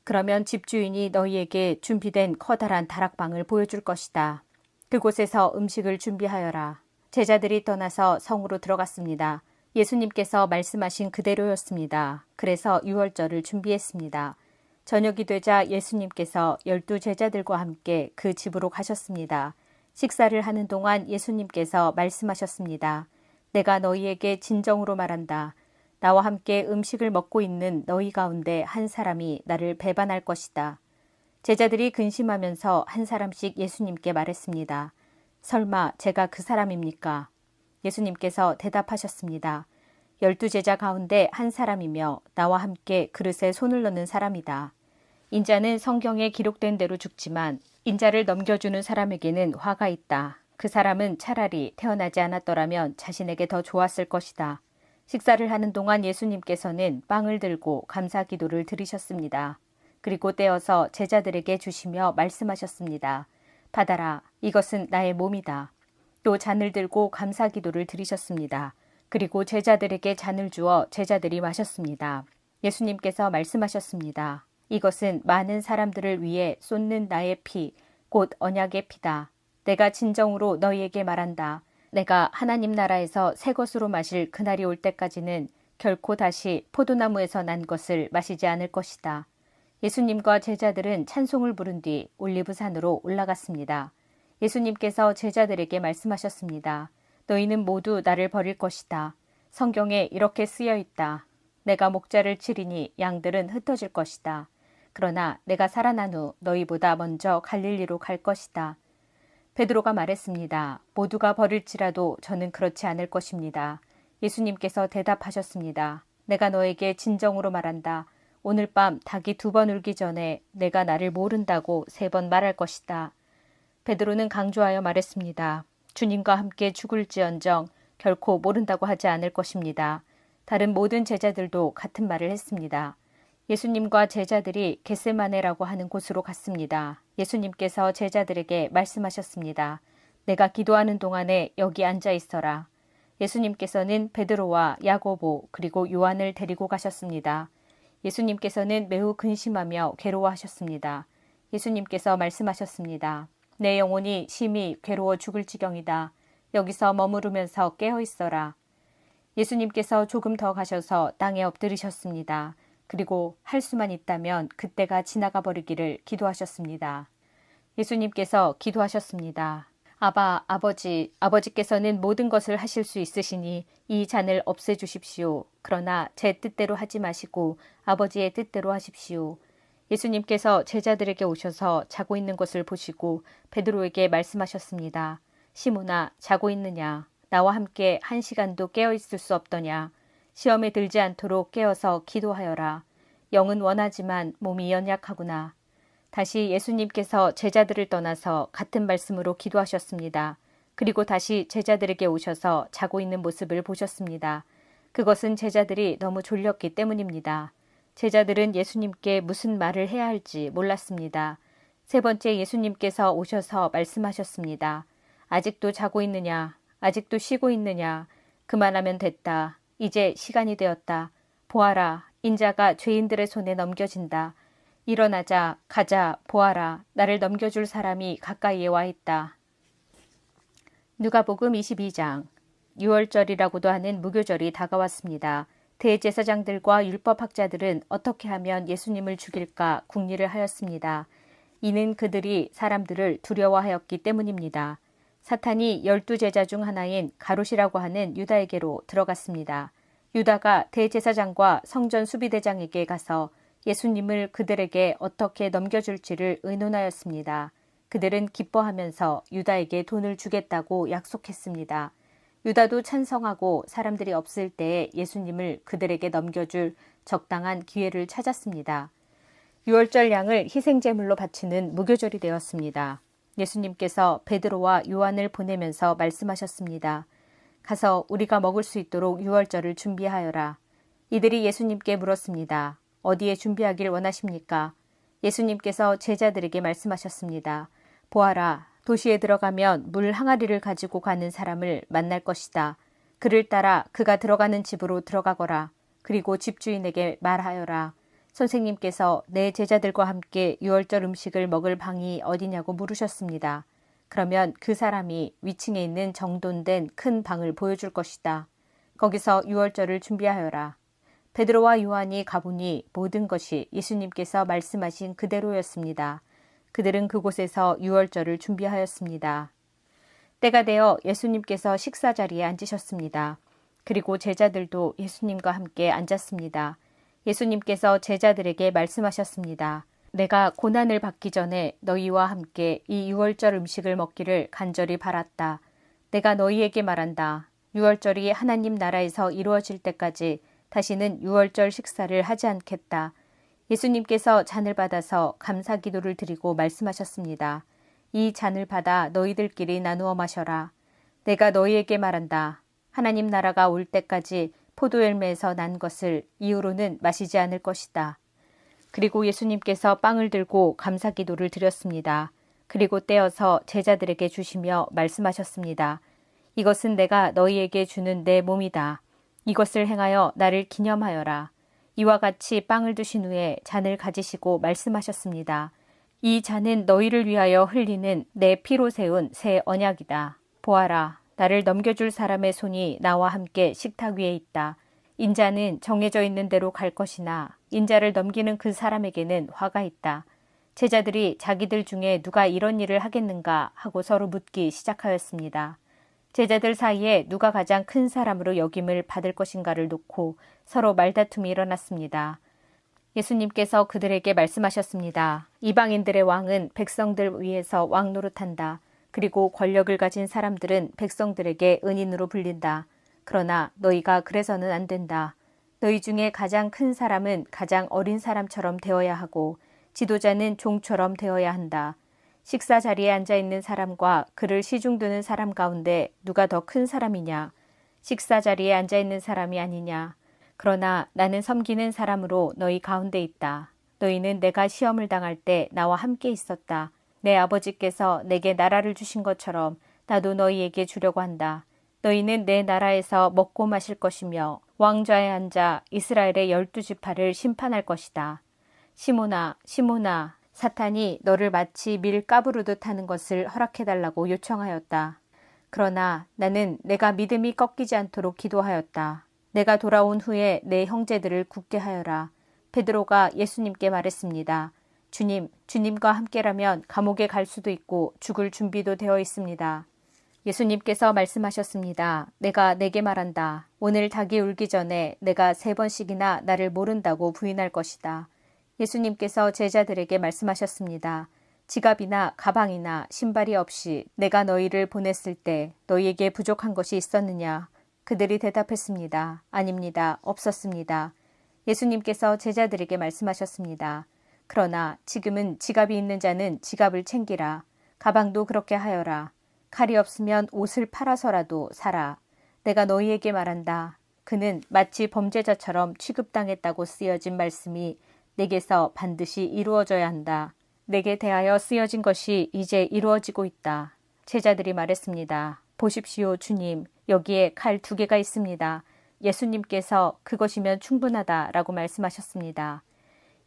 그러면 집주인이 너희에게 준비된 커다란 다락방을 보여줄 것이다. 그곳에서 음식을 준비하여라. 제자들이 떠나서 성으로 들어갔습니다. 예수님께서 말씀하신 그대로였습니다. 그래서 유월절을 준비했습니다. 저녁이 되자 예수님께서 12 제자들과 함께 그 집으로 가셨습니다. 식사를 하는 동안 예수님께서 말씀하셨습니다. 내가 너희에게 진정으로 말한다. 나와 함께 음식을 먹고 있는 너희 가운데 한 사람이 나를 배반할 것이다. 제자들이 근심하면서 한 사람씩 예수님께 말했습니다. 설마 제가 그 사람입니까? 예수님께서 대답하셨습니다. 12 제자 가운데 한 사람이며 나와 함께 그릇에 손을 넣는 사람이다. 인자는 성경에 기록된 대로 죽지만 인자를 넘겨주는 사람에게는 화가 있다. 그 사람은 차라리 태어나지 않았더라면 자신에게 더 좋았을 것이다. 식사를 하는 동안 예수님께서는 빵을 들고 감사 기도를 드리셨습니다. 그리고 떼어서 제자들에게 주시며 말씀하셨습니다. 받아라. 이것은 나의 몸이다. 또 잔을 들고 감사 기도를 드리셨습니다. 그리고 제자들에게 잔을 주어 제자들이 마셨습니다. 예수님께서 말씀하셨습니다. 이것은 많은 사람들을 위해 쏟는 나의 피, 곧 언약의 피다. 내가 진정으로 너희에게 말한다. 내가 하나님 나라에서 새 것으로 마실 그날이 올 때까지는 결코 다시 포도나무에서 난 것을 마시지 않을 것이다. 예수님과 제자들은 찬송을 부른 뒤 올리브산으로 올라갔습니다. 예수님께서 제자들에게 말씀하셨습니다. 너희는 모두 나를 버릴 것이다. 성경에 이렇게 쓰여 있다. 내가 목자를 치리니 양들은 흩어질 것이다. 그러나 내가 살아난 후 너희보다 먼저 갈릴리로 갈 것이다. 베드로가 말했습니다. 모두가 버릴지라도 저는 그렇지 않을 것입니다. 예수님께서 대답하셨습니다. 내가 너에게 진정으로 말한다. 오늘 밤 닭이 2번 울기 전에 내가 나를 모른다고 3번 말할 것이다. 베드로는 강조하여 말했습니다. 주님과 함께 죽을지언정 결코 모른다고 하지 않을 것입니다. 다른 모든 제자들도 같은 말을 했습니다. 예수님과 제자들이 겟세마네라고 하는 곳으로 갔습니다. 예수님께서 제자들에게 말씀하셨습니다. 내가 기도하는 동안에 여기 앉아 있어라. 예수님께서는 베드로와 야고보 그리고 요한을 데리고 가셨습니다. 예수님께서는 매우 근심하며 괴로워하셨습니다. 예수님께서 말씀하셨습니다. 내 영혼이 심히 괴로워 죽을 지경이다. 여기서 머무르면서 깨어 있어라. 예수님께서 조금 더 가셔서 땅에 엎드리셨습니다. 그리고 할 수만 있다면 그때가 지나가 버리기를 기도하셨습니다. 예수님께서 기도하셨습니다. 아바, 아버지께서는 모든 것을 하실 수 있으시니 이 잔을 없애주십시오. 그러나 제 뜻대로 하지 마시고 아버지의 뜻대로 하십시오. 예수님께서 제자들에게 오셔서 자고 있는 것을 보시고 베드로에게 말씀하셨습니다. 시몬아, 자고 있느냐? 나와 함께 1시간도 깨어 있을 수 없더냐? 시험에 들지 않도록 깨어서 기도하여라. 영은 원하지만 몸이 연약하구나. 다시 예수님께서 제자들을 떠나서 같은 말씀으로 기도하셨습니다. 그리고 다시 제자들에게 오셔서 자고 있는 모습을 보셨습니다. 그것은 제자들이 너무 졸렸기 때문입니다. 제자들은 예수님께 무슨 말을 해야 할지 몰랐습니다. 3번째 예수님께서 오셔서 말씀하셨습니다. 아직도 자고 있느냐? 아직도 쉬고 있느냐? 그만하면 됐다. 이제 시간이 되었다. 보아라, 인자가 죄인들의 손에 넘겨진다. 일어나자, 가자, 보아라. 나를 넘겨줄 사람이 가까이에 와 있다. 누가복음 22장. 6월절이라고도 하는 무교절이 다가왔습니다. 대제사장들과 율법학자들은 어떻게 하면 예수님을 죽일까 궁리를 하였습니다. 이는 그들이 사람들을 두려워하였기 때문입니다. 사탄이 12제자 중 하나인 가롯이라고 하는 유다에게로 들어갔습니다. 유다가 대제사장과 성전 수비대장에게 가서 예수님을 그들에게 어떻게 넘겨줄지를 의논하였습니다. 그들은 기뻐하면서 유다에게 돈을 주겠다고 약속했습니다. 유다도 찬성하고 사람들이 없을 때에 예수님을 그들에게 넘겨줄 적당한 기회를 찾았습니다. 6월절 양을 희생제물로 바치는 무교절이 되었습니다. 예수님께서 베드로와 요한을 보내면서 말씀하셨습니다. 가서 우리가 먹을 수 있도록 6월절을 준비하여라. 이들이 예수님께 물었습니다. 어디에 준비하길 원하십니까? 예수님께서 제자들에게 말씀하셨습니다. 보아라, 도시에 들어가면 물 항아리를 가지고 가는 사람을 만날 것이다. 그를 따라 그가 들어가는 집으로 들어가거라. 그리고 집주인에게 말하여라. 선생님께서 내 제자들과 함께 6월절 음식을 먹을 방이 어디냐고 물으셨습니다. 그러면 그 사람이 위층에 있는 정돈된 큰 방을 보여줄 것이다. 거기서 6월절을 준비하여라. 베드로와 요한이 가보니 모든 것이 예수님께서 말씀하신 그대로였습니다. 그들은 그곳에서 6월절을 준비하였습니다. 때가 되어 예수님께서 식사 자리에 앉으셨습니다. 그리고 제자들도 예수님과 함께 앉았습니다. 예수님께서 제자들에게 말씀하셨습니다. 내가 고난을 받기 전에 너희와 함께 이 6월절 음식을 먹기를 간절히 바랐다. 내가 너희에게 말한다. 6월절이 하나님 나라에서 이루어질 때까지 다시는 6월절 식사를 하지 않겠다. 예수님께서 잔을 받아서 감사 기도를 드리고 말씀하셨습니다. 이 잔을 받아 너희들끼리 나누어 마셔라. 내가 너희에게 말한다. 하나님 나라가 올 때까지 포도열매에서 난 것을 이후로는 마시지 않을 것이다. 그리고 예수님께서 빵을 들고 감사 기도를 드렸습니다. 그리고 떼어서 제자들에게 주시며 말씀하셨습니다. 이것은 내가 너희에게 주는 내 몸이다. 이것을 행하여 나를 기념하여라. 이와 같이 빵을 드신 후에 잔을 가지시고 말씀하셨습니다. 이 잔은 너희를 위하여 흘리는 내 피로 세운 새 언약이다. 보아라, 나를 넘겨줄 사람의 손이 나와 함께 식탁 위에 있다. 인자는 정해져 있는 대로 갈 것이나 인자를 넘기는 그 사람에게는 화가 있다. 제자들이 자기들 중에 누가 이런 일을 하겠는가 하고 서로 묻기 시작하였습니다. 제자들 사이에 누가 가장 큰 사람으로 여김을 받을 것인가를 놓고 서로 말다툼이 일어났습니다. 예수님께서 그들에게 말씀하셨습니다. 이방인들의 왕은 백성들 위에서 왕 노릇한다. 그리고 권력을 가진 사람들은 백성들에게 은인으로 불린다. 그러나 너희가 그래서는 안 된다. 너희 중에 가장 큰 사람은 가장 어린 사람처럼 되어야 하고 지도자는 종처럼 되어야 한다. 식사 자리에 앉아 있는 사람과 그를 시중드는 사람 가운데 누가 더 큰 사람이냐? 식사 자리에 앉아 있는 사람이 아니냐? 그러나 나는 섬기는 사람으로 너희 가운데 있다. 너희는 내가 시험을 당할 때 나와 함께 있었다. 내 아버지께서 내게 나라를 주신 것처럼 나도 너희에게 주려고 한다. 너희는 내 나라에서 먹고 마실 것이며 왕좌에 앉아 이스라엘의 12지파를 심판할 것이다. 시몬아, 시몬아, 사탄이 너를 마치 밀 까부르듯 하는 것을 허락해달라고 요청하였다. 그러나 나는 내가 믿음이 꺾이지 않도록 기도하였다. 내가 돌아온 후에 내 형제들을 굳게 하여라. 베드로가 예수님께 말했습니다. 주님, 주님과 함께라면 감옥에 갈 수도 있고 죽을 준비도 되어 있습니다. 예수님께서 말씀하셨습니다. 내가 내게 말한다. 오늘 닭이 울기 전에 내가 3번씩이나 나를 모른다고 부인할 것이다. 예수님께서 제자들에게 말씀하셨습니다. 지갑이나 가방이나 신발이 없이 내가 너희를 보냈을 때 너희에게 부족한 것이 있었느냐? 그들이 대답했습니다. 아닙니다. 없었습니다. 예수님께서 제자들에게 말씀하셨습니다. 그러나 지금은 지갑이 있는 자는 지갑을 챙기라. 가방도 그렇게 하여라. 칼이 없으면 옷을 팔아서라도 사라. 내가 너희에게 말한다. 그는 마치 범죄자처럼 취급당했다고 쓰여진 말씀이 내게서 반드시 이루어져야 한다. 내게 대하여 쓰여진 것이 이제 이루어지고 있다. 제자들이 말했습니다. 보십시오, 주님. 여기에 칼 2개가 있습니다. 예수님께서 그것이면 충분하다라고 말씀하셨습니다.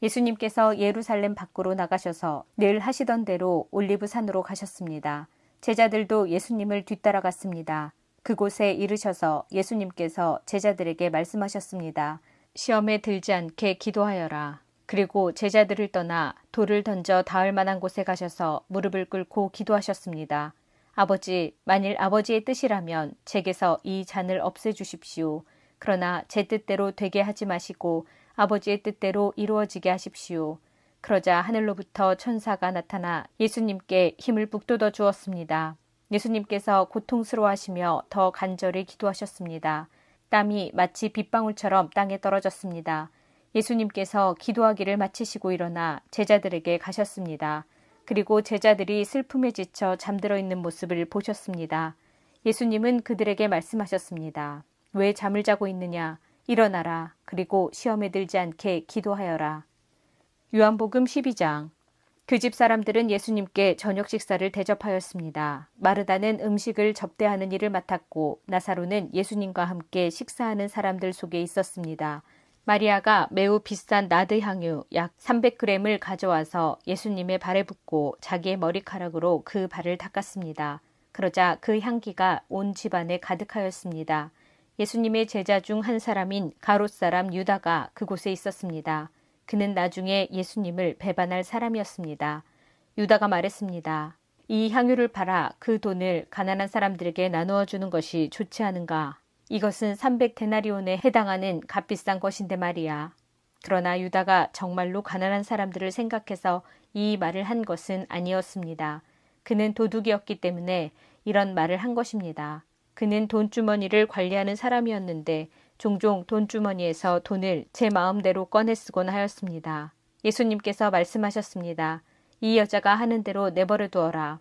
예수님께서 예루살렘 밖으로 나가셔서 늘 하시던 대로 올리브산으로 가셨습니다. 제자들도 예수님을 뒤따라갔습니다. 그곳에 이르셔서 예수님께서 제자들에게 말씀하셨습니다. 시험에 들지 않게 기도하여라. 그리고 제자들을 떠나 돌을 던져 닿을 만한 곳에 가셔서 무릎을 꿇고 기도하셨습니다. 아버지, 만일 아버지의 뜻이라면 제게서 이 잔을 없애주십시오. 그러나 제 뜻대로 되게 하지 마시고 아버지의 뜻대로 이루어지게 하십시오. 그러자 하늘로부터 천사가 나타나 예수님께 힘을 북돋워 주었습니다. 예수님께서 고통스러워하시며 더 간절히 기도하셨습니다. 땀이 마치 빗방울처럼 땅에 떨어졌습니다. 예수님께서 기도하기를 마치시고 일어나 제자들에게 가셨습니다. 그리고 제자들이 슬픔에 지쳐 잠들어 있는 모습을 보셨습니다. 예수님은 그들에게 말씀하셨습니다. 왜 잠을 자고 있느냐? 일어나라. 그리고 시험에 들지 않게 기도하여라. 요한복음 12장. 그 집 사람들은 예수님께 저녁 식사를 대접하였습니다. 마르다는 음식을 접대하는 일을 맡았고 나사로는 예수님과 함께 식사하는 사람들 속에 있었습니다. 마리아가 매우 비싼 나드 향유 약 300g을 가져와서 예수님의 발에 붓고 자기의 머리카락으로 그 발을 닦았습니다. 그러자 그 향기가 온 집안에 가득하였습니다. 예수님의 제자 중 한 사람인 가롯 사람 유다가 그곳에 있었습니다. 그는 나중에 예수님을 배반할 사람이었습니다. 유다가 말했습니다. 이 향유를 팔아 그 돈을 가난한 사람들에게 나누어 주는 것이 좋지 않은가? 이것은 300데나리온에 해당하는 값비싼 것인데 말이야. 그러나 유다가 정말로 가난한 사람들을 생각해서 이 말을 한 것은 아니었습니다. 그는 도둑이었기 때문에 이런 말을 한 것입니다. 그는 돈주머니를 관리하는 사람이었는데 종종 돈주머니에서 돈을 제 마음대로 꺼내 쓰곤 하였습니다. 예수님께서 말씀하셨습니다. 이 여자가 하는 대로 내버려 두어라.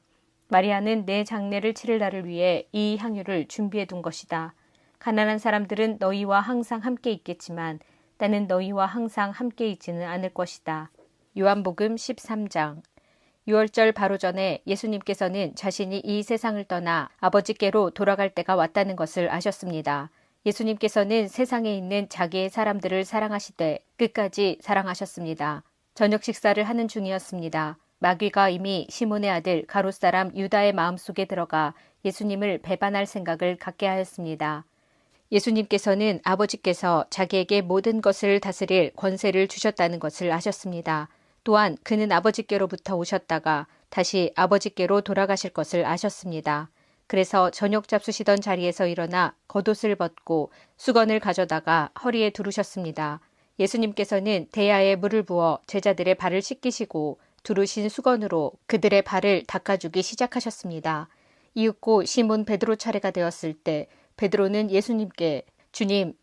마리아는 내 장례를 치를 날을 위해 이 향유를 준비해 둔 것이다. 가난한 사람들은 너희와 항상 함께 있겠지만 나는 너희와 항상 함께 있지는 않을 것이다. 요한복음 13장. 6월절 바로 전에 예수님께서는 자신이 이 세상을 떠나 아버지께로 돌아갈 때가 왔다는 것을 아셨습니다. 예수님께서는 세상에 있는 자기의 사람들을 사랑하시되 끝까지 사랑하셨습니다. 저녁 식사를 하는 중이었습니다. 마귀가 이미 시몬의 아들 가롯사람 유다의 마음속에 들어가 예수님을 배반할 생각을 갖게 하였습니다. 예수님께서는 아버지께서 자기에게 모든 것을 다스릴 권세를 주셨다는 것을 아셨습니다. 또한 그는 아버지께로부터 오셨다가 다시 아버지께로 돌아가실 것을 아셨습니다. 그래서 저녁 잡수시던 자리에서 일어나 겉옷을 벗고 수건을 가져다가 허리에 두르셨습니다. 예수님께서는 대야에 물을 부어 제자들의 발을 씻기시고 두르신 수건으로 그들의 발을 닦아주기 시작하셨습니다. 이윽고 시몬 베드로 차례가 되었을 때 베드로는 예수님께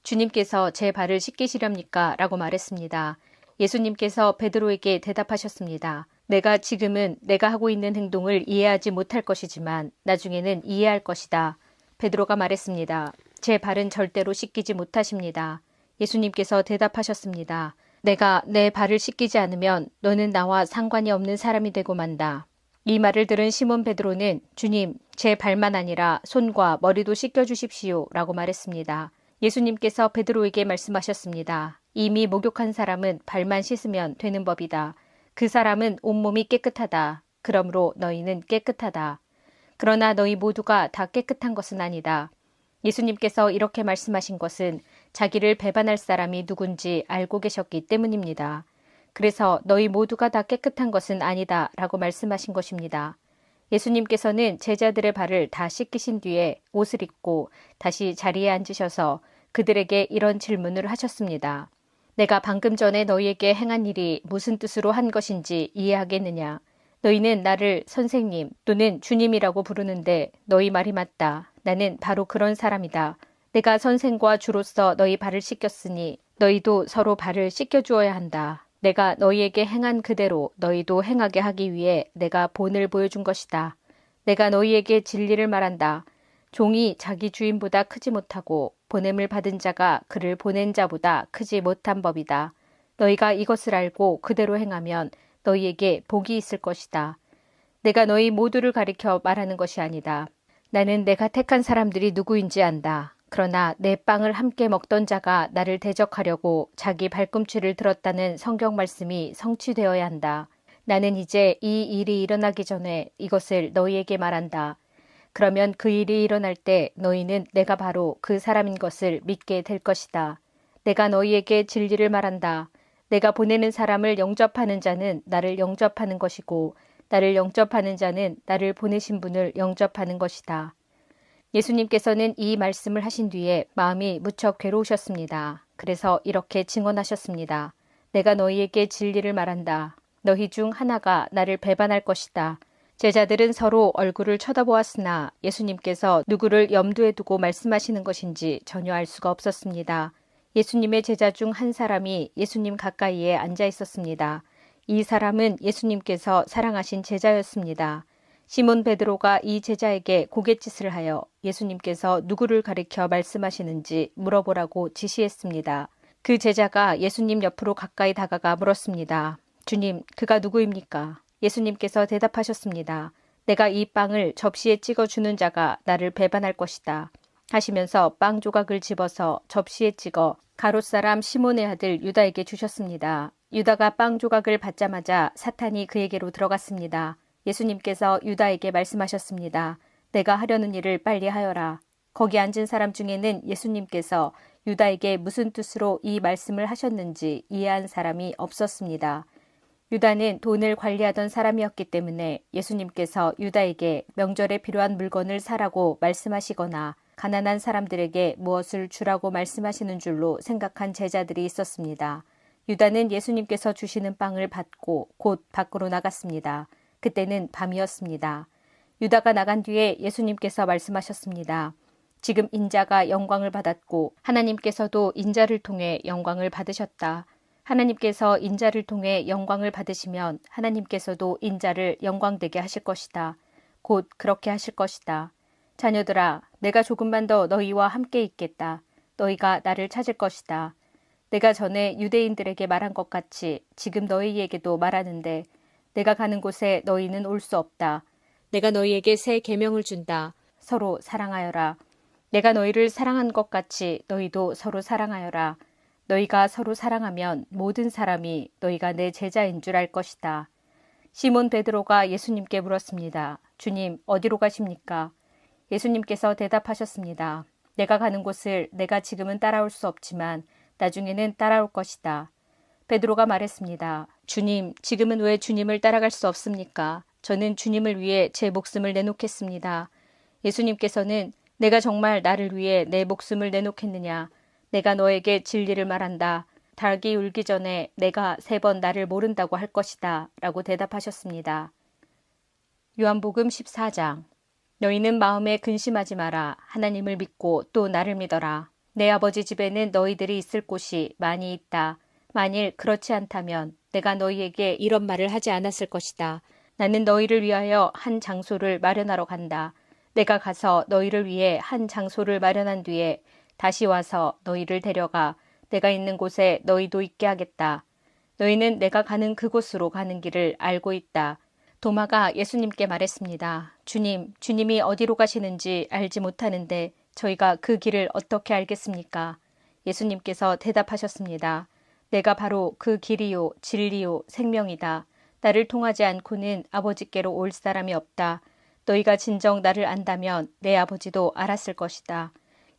주님께서 제 발을 씻기시렵니까? 라고 말했습니다. 예수님께서 베드로에게 대답하셨습니다. 지금은 내가 하고 있는 행동을 이해하지 못할 것이지만 나중에는 이해할 것이다. 베드로가 말했습니다. 제 발은 절대로 씻기지 못하십니다. 예수님께서 대답하셨습니다. 내가 내 발을 씻기지 않으면 너는 나와 상관이 없는 사람이 되고 만다. 이 말을 들은 시몬 베드로는 주님, 제 발만 아니라 손과 머리도 씻겨주십시오 라고 말했습니다. 예수님께서 베드로에게 말씀하셨습니다. 이미 목욕한 사람은 발만 씻으면 되는 법이다. 그 사람은 온몸이 깨끗하다. 그러므로 너희는 깨끗하다. 그러나 너희 모두가 다 깨끗한 것은 아니다. 예수님께서 이렇게 말씀하신 것은 자기를 배반할 사람이 누군지 알고 계셨기 때문입니다. 그래서 너희 모두가 다 깨끗한 것은 아니다 라고 말씀하신 것입니다. 예수님께서는 제자들의 발을 다 씻기신 뒤에 옷을 입고 다시 자리에 앉으셔서 그들에게 이런 질문을 하셨습니다. 내가 방금 전에 너희에게 행한 일이 무슨 뜻으로 한 것인지 이해하겠느냐? 너희는 나를 선생님 또는 주님이라고 부르는데 너희 말이 맞다. 나는 바로 그런 사람이다. 내가 선생과 주로서 너희 발을 씻겼으니 너희도 서로 발을 씻겨주어야 한다. 내가 너희에게 행한 그대로 너희도 행하게 하기 위해 내가 본을 보여준 것이다. 내가 너희에게 진리를 말한다. 종이 자기 주인보다 크지 못하고 보냄을 받은 자가 그를 보낸 자보다 크지 못한 법이다. 너희가 이것을 알고 그대로 행하면 너희에게 복이 있을 것이다. 내가 너희 모두를 가리켜 말하는 것이 아니다. 나는 내가 택한 사람들이 누구인지 안다. 그러나 내 빵을 함께 먹던 자가 나를 대적하려고 자기 발꿈치를 들었다는 성경 말씀이 성취되어야 한다. 나는 이제 이 일이 일어나기 전에 이것을 너희에게 말한다. 그러면 그 일이 일어날 때 너희는 내가 바로 그 사람인 것을 믿게 될 것이다. 내가 너희에게 진리를 말한다. 내가 보내는 사람을 영접하는 자는 나를 영접하는 것이고 나를 영접하는 자는 나를 보내신 분을 영접하는 것이다. 예수님께서는 이 말씀을 하신 뒤에 마음이 무척 괴로우셨습니다. 그래서 이렇게 증언하셨습니다. 내가 너희에게 진리를 말한다. 너희 중 하나가 나를 배반할 것이다. 제자들은 서로 얼굴을 쳐다보았으나 예수님께서 누구를 염두에 두고 말씀하시는 것인지 전혀 알 수가 없었습니다. 예수님의 제자 중 한 사람이 예수님 가까이에 앉아 있었습니다. 이 사람은 예수님께서 사랑하신 제자였습니다. 시몬 베드로가 이 제자에게 고갯짓을 하여 예수님께서 누구를 가리켜 말씀하시는지 물어보라고 지시했습니다. 그 제자가 예수님 옆으로 가까이 다가가 물었습니다. 주님, 그가 누구입니까? 예수님께서 대답하셨습니다. 내가 이 빵을 접시에 찍어주는 자가 나를 배반할 것이다. 하시면서 빵 조각을 집어서 접시에 찍어 가롯사람 시몬의 아들 유다에게 주셨습니다. 유다가 빵 조각을 받자마자 사탄이 그에게로 들어갔습니다. 예수님께서 유다에게 말씀하셨습니다. 내가 하려는 일을 빨리 하여라. 거기 앉은 사람 중에는 예수님께서 유다에게 무슨 뜻으로 이 말씀을 하셨는지 이해한 사람이 없었습니다. 유다는 돈을 관리하던 사람이었기 때문에 예수님께서 유다에게 명절에 필요한 물건을 사라고 말씀하시거나 가난한 사람들에게 무엇을 주라고 말씀하시는 줄로 생각한 제자들이 있었습니다. 유다는 예수님께서 주시는 빵을 받고 곧 밖으로 나갔습니다. 그때는 밤이었습니다. 유다가 나간 뒤에 예수님께서 말씀하셨습니다. 지금 인자가 영광을 받았고 하나님께서도 인자를 통해 영광을 받으셨다. 하나님께서 인자를 통해 영광을 받으시면 하나님께서도 인자를 영광되게 하실 것이다. 곧 그렇게 하실 것이다. 자녀들아, 내가 조금만 더 너희와 함께 있겠다. 너희가 나를 찾을 것이다. 내가 전에 유대인들에게 말한 것 같이 지금 너희에게도 말하는데 내가 가는 곳에 너희는 올 수 없다. 내가 너희에게 새 계명을 준다. 서로 사랑하여라. 내가 너희를 사랑한 것 같이 너희도 서로 사랑하여라. 너희가 서로 사랑하면 모든 사람이 너희가 내 제자인 줄 알 것이다. 시몬 베드로가 예수님께 물었습니다. 주님, 어디로 가십니까? 예수님께서 대답하셨습니다. 내가 가는 곳을 내가 지금은 따라올 수 없지만 나중에는 따라올 것이다. 베드로가 말했습니다. 주님, 지금은 왜 주님을 따라갈 수 없습니까? 저는 주님을 위해 제 목숨을 내놓겠습니다. 예수님께서는 내가 정말 나를 위해 내 목숨을 내놓겠느냐? 내가 너에게 진리를 말한다. 닭이 울기 전에 내가 3번 나를 모른다고 할 것이다. 라고 대답하셨습니다. 요한복음 14장. 너희는 마음에 근심하지 마라. 하나님을 믿고 또 나를 믿어라. 내 아버지 집에는 너희들이 있을 곳이 많이 있다. 만일 그렇지 않다면 내가 너희에게 이런 말을 하지 않았을 것이다. 나는 너희를 위하여 한 장소를 마련하러 간다. 내가 가서 너희를 위해 한 장소를 마련한 뒤에 다시 와서 너희를 데려가 내가 있는 곳에 너희도 있게 하겠다. 너희는 내가 가는 그곳으로 가는 길을 알고 있다. 도마가 예수님께 말했습니다. 주님, 주님이 어디로 가시는지 알지 못하는데 저희가 그 길을 어떻게 알겠습니까? 예수님께서 대답하셨습니다. 내가 바로 그 길이요, 진리요, 생명이다. 나를 통하지 않고는 아버지께로 올 사람이 없다. 너희가 진정 나를 안다면 내 아버지도 알았을 것이다.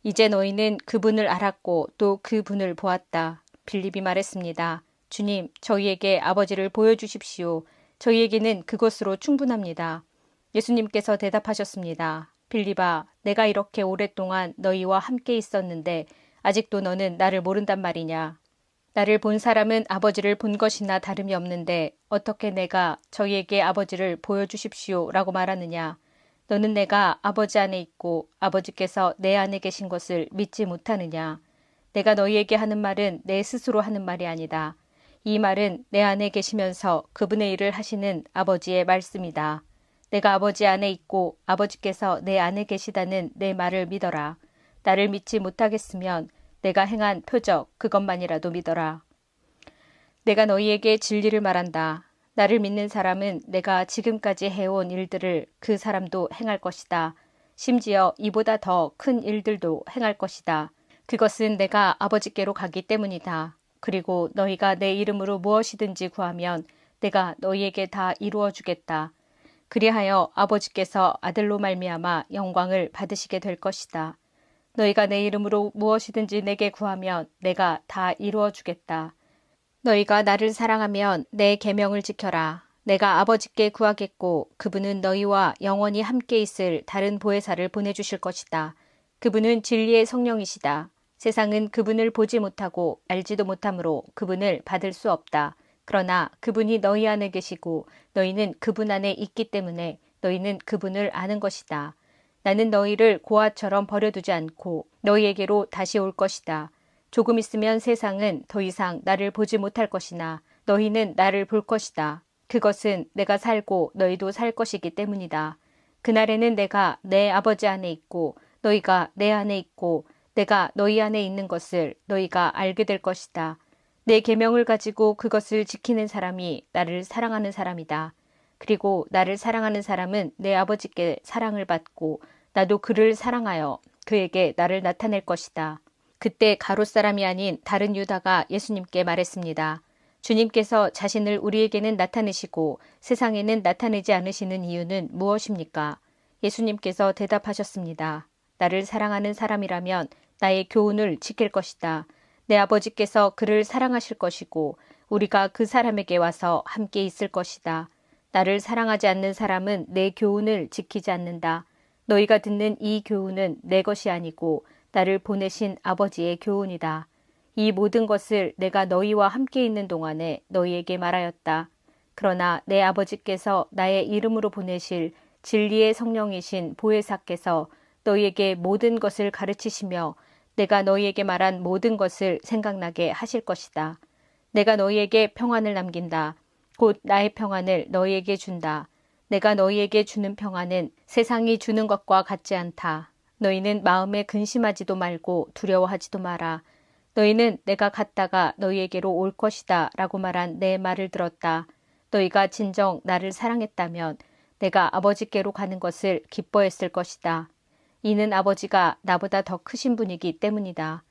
이제 너희는 그분을 알았고 또 그분을 보았다. 빌립이 말했습니다. 주님, 저희에게 아버지를 보여주십시오. 저희에게는 그것으로 충분합니다. 예수님께서 대답하셨습니다. 빌립아, 내가 이렇게 오랫동안 너희와 함께 있었는데 아직도 너는 나를 모른단 말이냐. 나를 본 사람은 아버지를 본 것이나 다름이 없는데 어떻게 내가 저희에게 아버지를 보여주십시오 라고 말하느냐. 너는 내가 아버지 안에 있고 아버지께서 내 안에 계신 것을 믿지 못하느냐. 내가 너희에게 하는 말은 내 스스로 하는 말이 아니다. 이 말은 내 안에 계시면서 그분의 일을 하시는 아버지의 말씀이다. 내가 아버지 안에 있고 아버지께서 내 안에 계시다는 내 말을 믿어라. 나를 믿지 못하겠으면 내가 행한 표적 그것만이라도 믿어라. 내가 너희에게 진리를 말한다. 나를 믿는 사람은 내가 지금까지 해온 일들을 그 사람도 행할 것이다. 심지어 이보다 더 큰 일들도 행할 것이다. 그것은 내가 아버지께로 가기 때문이다. 그리고 너희가 내 이름으로 무엇이든지 구하면 내가 너희에게 다 이루어 주겠다. 그리하여 아버지께서 아들로 말미암아 영광을 받으시게 될 것이다. 너희가 내 이름으로 무엇이든지 내게 구하면 내가 다 이루어 주겠다. 너희가 나를 사랑하면 내 계명을 지켜라. 내가 아버지께 구하겠고 그분은 너희와 영원히 함께 있을 다른 보혜사를 보내주실 것이다. 그분은 진리의 성령이시다. 세상은 그분을 보지 못하고 알지도 못하므로 그분을 받을 수 없다. 그러나 그분이 너희 안에 계시고 너희는 그분 안에 있기 때문에 너희는 그분을 아는 것이다. 나는 너희를 고아처럼 버려두지 않고 너희에게로 다시 올 것이다. 조금 있으면 세상은 더 이상 나를 보지 못할 것이나 너희는 나를 볼 것이다. 그것은 내가 살고 너희도 살 것이기 때문이다. 그날에는 내가 내 아버지 안에 있고 너희가 내 안에 있고 내가 너희 안에 있는 것을 너희가 알게 될 것이다. 내 계명을 가지고 그것을 지키는 사람이 나를 사랑하는 사람이다. 그리고 나를 사랑하는 사람은 내 아버지께 사랑을 받고 나도 그를 사랑하여 그에게 나를 나타낼 것이다. 그때 가롯 사람이 아닌 다른 유다가 예수님께 말했습니다. 주님께서 자신을 우리에게는 나타내시고 세상에는 나타내지 않으시는 이유는 무엇입니까? 예수님께서 대답하셨습니다. 나를 사랑하는 사람이라면 나의 교훈을 지킬 것이다. 내 아버지께서 그를 사랑하실 것이고 우리가 그 사람에게 와서 함께 있을 것이다. 나를 사랑하지 않는 사람은 내 교훈을 지키지 않는다. 너희가 듣는 이 교훈은 내 것이 아니고 나를 보내신 아버지의 교훈이다. 이 모든 것을 내가 너희와 함께 있는 동안에 너희에게 말하였다. 그러나 내 아버지께서 나의 이름으로 보내실 진리의 성령이신 보혜사께서 너희에게 모든 것을 가르치시며 내가 너희에게 말한 모든 것을 생각나게 하실 것이다. 내가 너희에게 평안을 남긴다. 곧 나의 평안을 너희에게 준다. 내가 너희에게 주는 평안은 세상이 주는 것과 같지 않다. 너희는 마음에 근심하지도 말고 두려워하지도 마라. 너희는 내가 갔다가 너희에게로 올 것이다 라고 말한 내 말을 들었다. 너희가 진정 나를 사랑했다면 내가 아버지께로 가는 것을 기뻐했을 것이다. 이는 아버지가 나보다 더 크신 분이기 때문이다.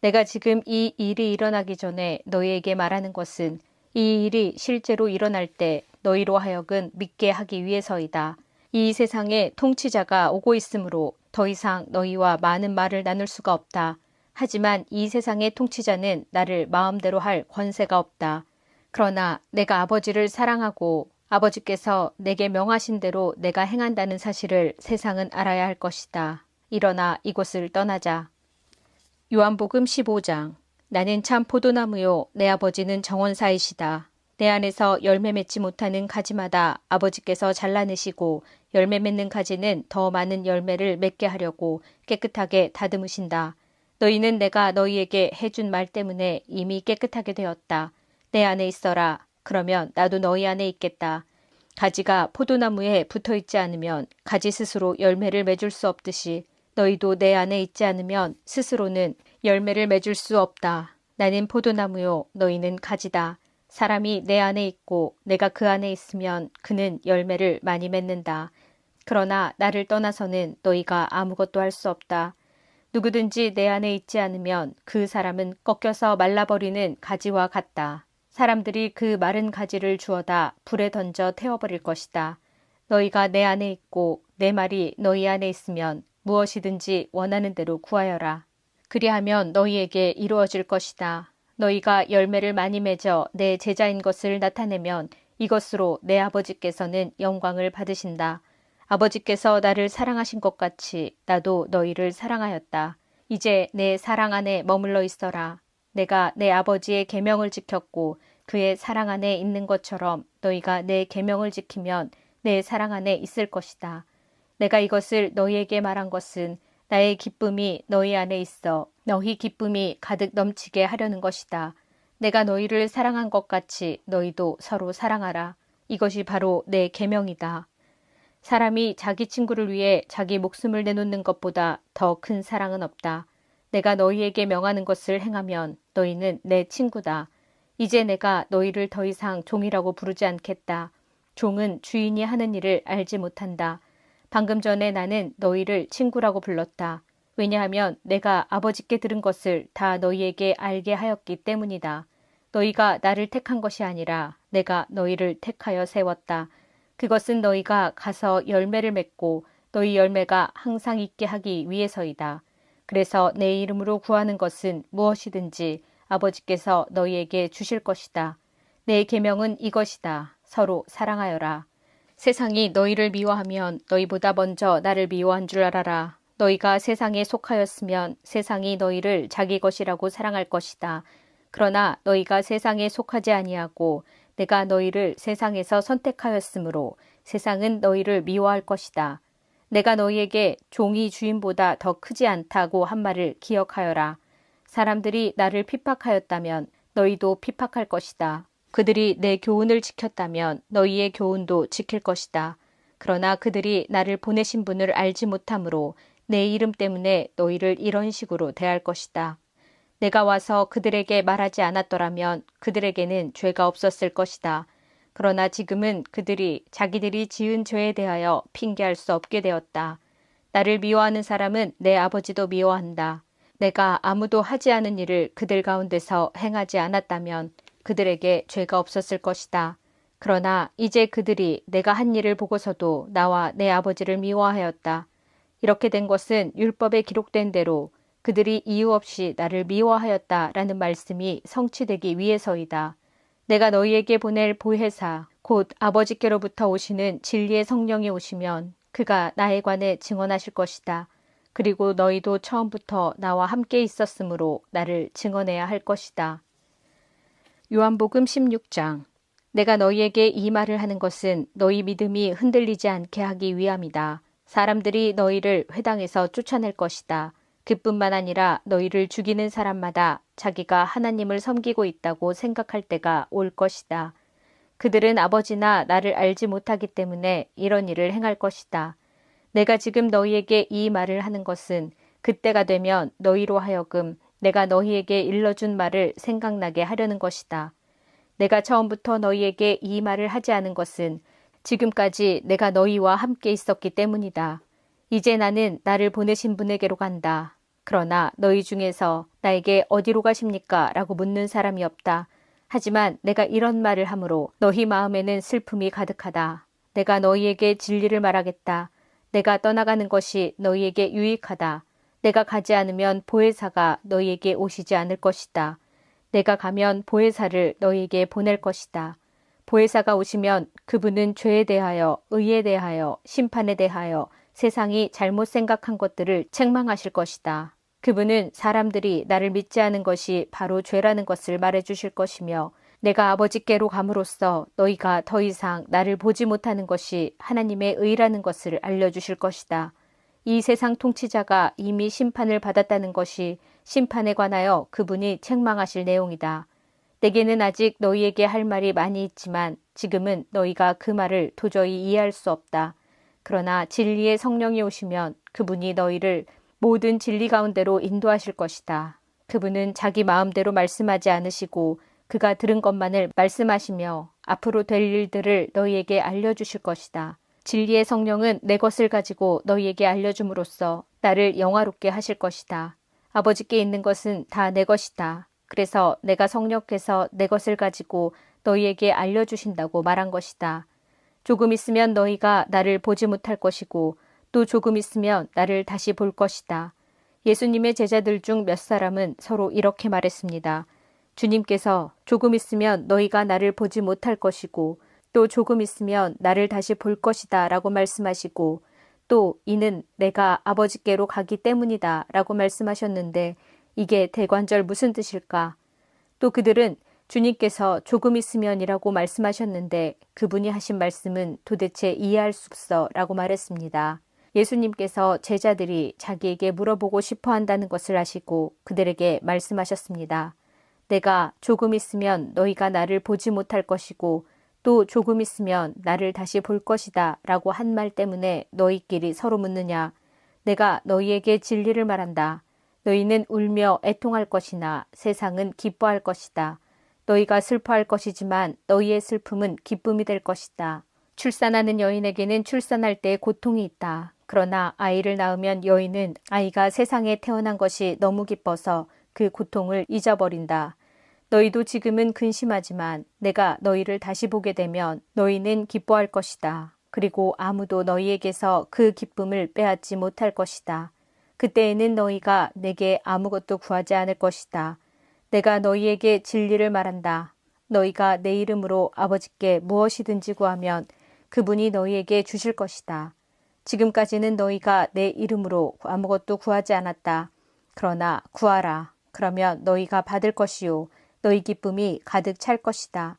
내가 지금 이 일이 일어나기 전에 너희에게 말하는 것은 이 일이 실제로 일어날 때 너희로 하여금 믿게 하기 위해서이다. 이 세상에 통치자가 오고 있으므로 더 이상 너희와 많은 말을 나눌 수가 없다. 하지만 이 세상의 통치자는 나를 마음대로 할 권세가 없다. 그러나 내가 아버지를 사랑하고 아버지께서 내게 명하신 대로 내가 행한다는 사실을 세상은 알아야 할 것이다. 일어나 이곳을 떠나자. 요한복음 15장. 나는 참 포도나무요 내 아버지는 정원사이시다. 내 안에서 열매 맺지 못하는 가지마다 아버지께서 잘라내시고 열매 맺는 가지는 더 많은 열매를 맺게 하려고 깨끗하게 다듬으신다. 너희는 내가 너희에게 해준 말 때문에 이미 깨끗하게 되었다. 내 안에 있어라. 그러면 나도 너희 안에 있겠다. 가지가 포도나무에 붙어있지 않으면 가지 스스로 열매를 맺을 수 없듯이 너희도 내 안에 있지 않으면 스스로는 열매를 맺을 수 없다. 나는 포도나무요 너희는 가지다. 사람이 내 안에 있고 내가 그 안에 있으면 그는 열매를 많이 맺는다. 그러나 나를 떠나서는 너희가 아무것도 할 수 없다. 누구든지 내 안에 있지 않으면 그 사람은 꺾여서 말라버리는 가지와 같다. 사람들이 그 마른 가지를 주워다 불에 던져 태워버릴 것이다. 너희가 내 안에 있고 내 말이 너희 안에 있으면 무엇이든지 원하는 대로 구하여라. 그리하면 너희에게 이루어질 것이다. 너희가 열매를 많이 맺어 내 제자인 것을 나타내면 이것으로 내 아버지께서는 영광을 받으신다. 아버지께서 나를 사랑하신 것 같이 나도 너희를 사랑하였다. 이제 내 사랑 안에 머물러 있어라. 내가 내 아버지의 계명을 지켰고 그의 사랑 안에 있는 것처럼 너희가 내 계명을 지키면 내 사랑 안에 있을 것이다. 내가 이것을 너희에게 말한 것은 나의 기쁨이 너희 안에 있어 너희 기쁨이 가득 넘치게 하려는 것이다. 내가 너희를 사랑한 것 같이 너희도 서로 사랑하라. 이것이 바로 내 계명이다. 사람이 자기 친구를 위해 자기 목숨을 내놓는 것보다 더 큰 사랑은 없다. 내가 너희에게 명하는 것을 행하면 너희는 내 친구다. 이제 내가 너희를 더 이상 종이라고 부르지 않겠다. 종은 주인이 하는 일을 알지 못한다. 방금 전에 나는 너희를 친구라고 불렀다. 왜냐하면 내가 아버지께 들은 것을 다 너희에게 알게 하였기 때문이다. 너희가 나를 택한 것이 아니라 내가 너희를 택하여 세웠다. 그것은 너희가 가서 열매를 맺고 너희 열매가 항상 있게 하기 위해서이다. 그래서 내 이름으로 구하는 것은 무엇이든지 아버지께서 너희에게 주실 것이다. 내 계명은 이것이다. 서로 사랑하여라. 세상이 너희를 미워하면 너희보다 먼저 나를 미워한 줄 알아라. 너희가 세상에 속하였으면 세상이 너희를 자기 것이라고 사랑할 것이다. 그러나 너희가 세상에 속하지 아니하고 내가 너희를 세상에서 선택하였으므로 세상은 너희를 미워할 것이다. 내가 너희에게 종이 주인보다 더 크지 않다고 한 말을 기억하여라. 사람들이 나를 핍박하였다면 너희도 핍박할 것이다. 그들이 내 교훈을 지켰다면 너희의 교훈도 지킬 것이다. 그러나 그들이 나를 보내신 분을 알지 못하므로 내 이름 때문에 너희를 이런 식으로 대할 것이다. 내가 와서 그들에게 말하지 않았더라면 그들에게는 죄가 없었을 것이다. 그러나 지금은 그들이 자기들이 지은 죄에 대하여 핑계할 수 없게 되었다. 나를 미워하는 사람은 내 아버지도 미워한다. 내가 아무도 하지 않은 일을 그들 가운데서 행하지 않았다면 그들에게 죄가 없었을 것이다. 그러나 이제 그들이 내가 한 일을 보고서도 나와 내 아버지를 미워하였다. 이렇게 된 것은 율법에 기록된 대로 그들이 이유 없이 나를 미워하였다라는 말씀이 성취되기 위해서이다. 내가 너희에게 보낼 보혜사, 곧 아버지께로부터 오시는 진리의 성령이 오시면 그가 나에 관해 증언하실 것이다. 그리고 너희도 처음부터 나와 함께 있었으므로 나를 증언해야 할 것이다. 요한복음 16장. 내가 너희에게 이 말을 하는 것은 너희 믿음이 흔들리지 않게 하기 위함이다. 사람들이 너희를 회당에서 쫓아낼 것이다. 그뿐만 아니라 너희를 죽이는 사람마다 자기가 하나님을 섬기고 있다고 생각할 때가 올 것이다. 그들은 아버지나 나를 알지 못하기 때문에 이런 일을 행할 것이다. 내가 지금 너희에게 이 말을 하는 것은 그때가 되면 너희로 하여금 내가 너희에게 일러준 말을 생각나게 하려는 것이다. 내가 처음부터 너희에게 이 말을 하지 않은 것은 지금까지 내가 너희와 함께 있었기 때문이다. 이제 나는 나를 보내신 분에게로 간다. 그러나 너희 중에서 나에게 어디로 가십니까? 라고 묻는 사람이 없다. 하지만 내가 이런 말을 함으로 너희 마음에는 슬픔이 가득하다. 내가 너희에게 진리를 말하겠다. 내가 떠나가는 것이 너희에게 유익하다. 내가 가지 않으면 보혜사가 너희에게 오시지 않을 것이다. 내가 가면 보혜사를 너희에게 보낼 것이다. 보혜사가 오시면 그분은 죄에 대하여, 의에 대하여, 심판에 대하여 세상이 잘못 생각한 것들을 책망하실 것이다. 그분은 사람들이 나를 믿지 않은 것이 바로 죄라는 것을 말해주실 것이며 내가 아버지께로 감으로써 너희가 더 이상 나를 보지 못하는 것이 하나님의 의라는 것을 알려주실 것이다. 이 세상 통치자가 이미 심판을 받았다는 것이 심판에 관하여 그분이 책망하실 내용이다. 내게는 아직 너희에게 할 말이 많이 있지만 지금은 너희가 그 말을 도저히 이해할 수 없다. 그러나 진리의 성령이 오시면 그분이 너희를 모든 진리 가운데로 인도하실 것이다. 그분은 자기 마음대로 말씀하지 않으시고 그가 들은 것만을 말씀하시며 앞으로 될 일들을 너희에게 알려주실 것이다. 진리의 성령은 내 것을 가지고 너희에게 알려줌으로써 나를 영화롭게 하실 것이다. 아버지께 있는 것은 다 내 것이다. 그래서 내가 성령께서 내 것을 가지고 너희에게 알려주신다고 말한 것이다. 조금 있으면 너희가 나를 보지 못할 것이고 또 조금 있으면 나를 다시 볼 것이다. 예수님의 제자들 중 몇 사람은 서로 이렇게 말했습니다. 주님께서 조금 있으면 너희가 나를 보지 못할 것이고 또 조금 있으면 나를 다시 볼 것이다 라고 말씀하시고 또 이는 내가 아버지께로 가기 때문이다 라고 말씀하셨는데 이게 대관절 무슨 뜻일까? 또 그들은 주님께서 조금 있으면이라고 말씀하셨는데 그분이 하신 말씀은 도대체 이해할 수 없어 라고 말했습니다. 예수님께서 제자들이 자기에게 물어보고 싶어 한다는 것을 아시고 그들에게 말씀하셨습니다. 내가 조금 있으면 너희가 나를 보지 못할 것이고 또 조금 있으면 나를 다시 볼 것이다 라고 한 말 때문에 너희끼리 서로 묻느냐? 내가 너희에게 진리를 말한다. 너희는 울며 애통할 것이나 세상은 기뻐할 것이다. 너희가 슬퍼할 것이지만 너희의 슬픔은 기쁨이 될 것이다. 출산하는 여인에게는 출산할 때 고통이 있다. 그러나 아이를 낳으면 여인은 아이가 세상에 태어난 것이 너무 기뻐서 그 고통을 잊어버린다. 너희도 지금은 근심하지만 내가 너희를 다시 보게 되면 너희는 기뻐할 것이다. 그리고 아무도 너희에게서 그 기쁨을 빼앗지 못할 것이다. 그때에는 너희가 내게 아무것도 구하지 않을 것이다. 내가 너희에게 진리를 말한다. 너희가 내 이름으로 아버지께 무엇이든지 구하면 그분이 너희에게 주실 것이다. 지금까지는 너희가 내 이름으로 아무것도 구하지 않았다. 그러나 구하라. 그러면 너희가 받을 것이요. 너희 기쁨이 가득 찰 것이다.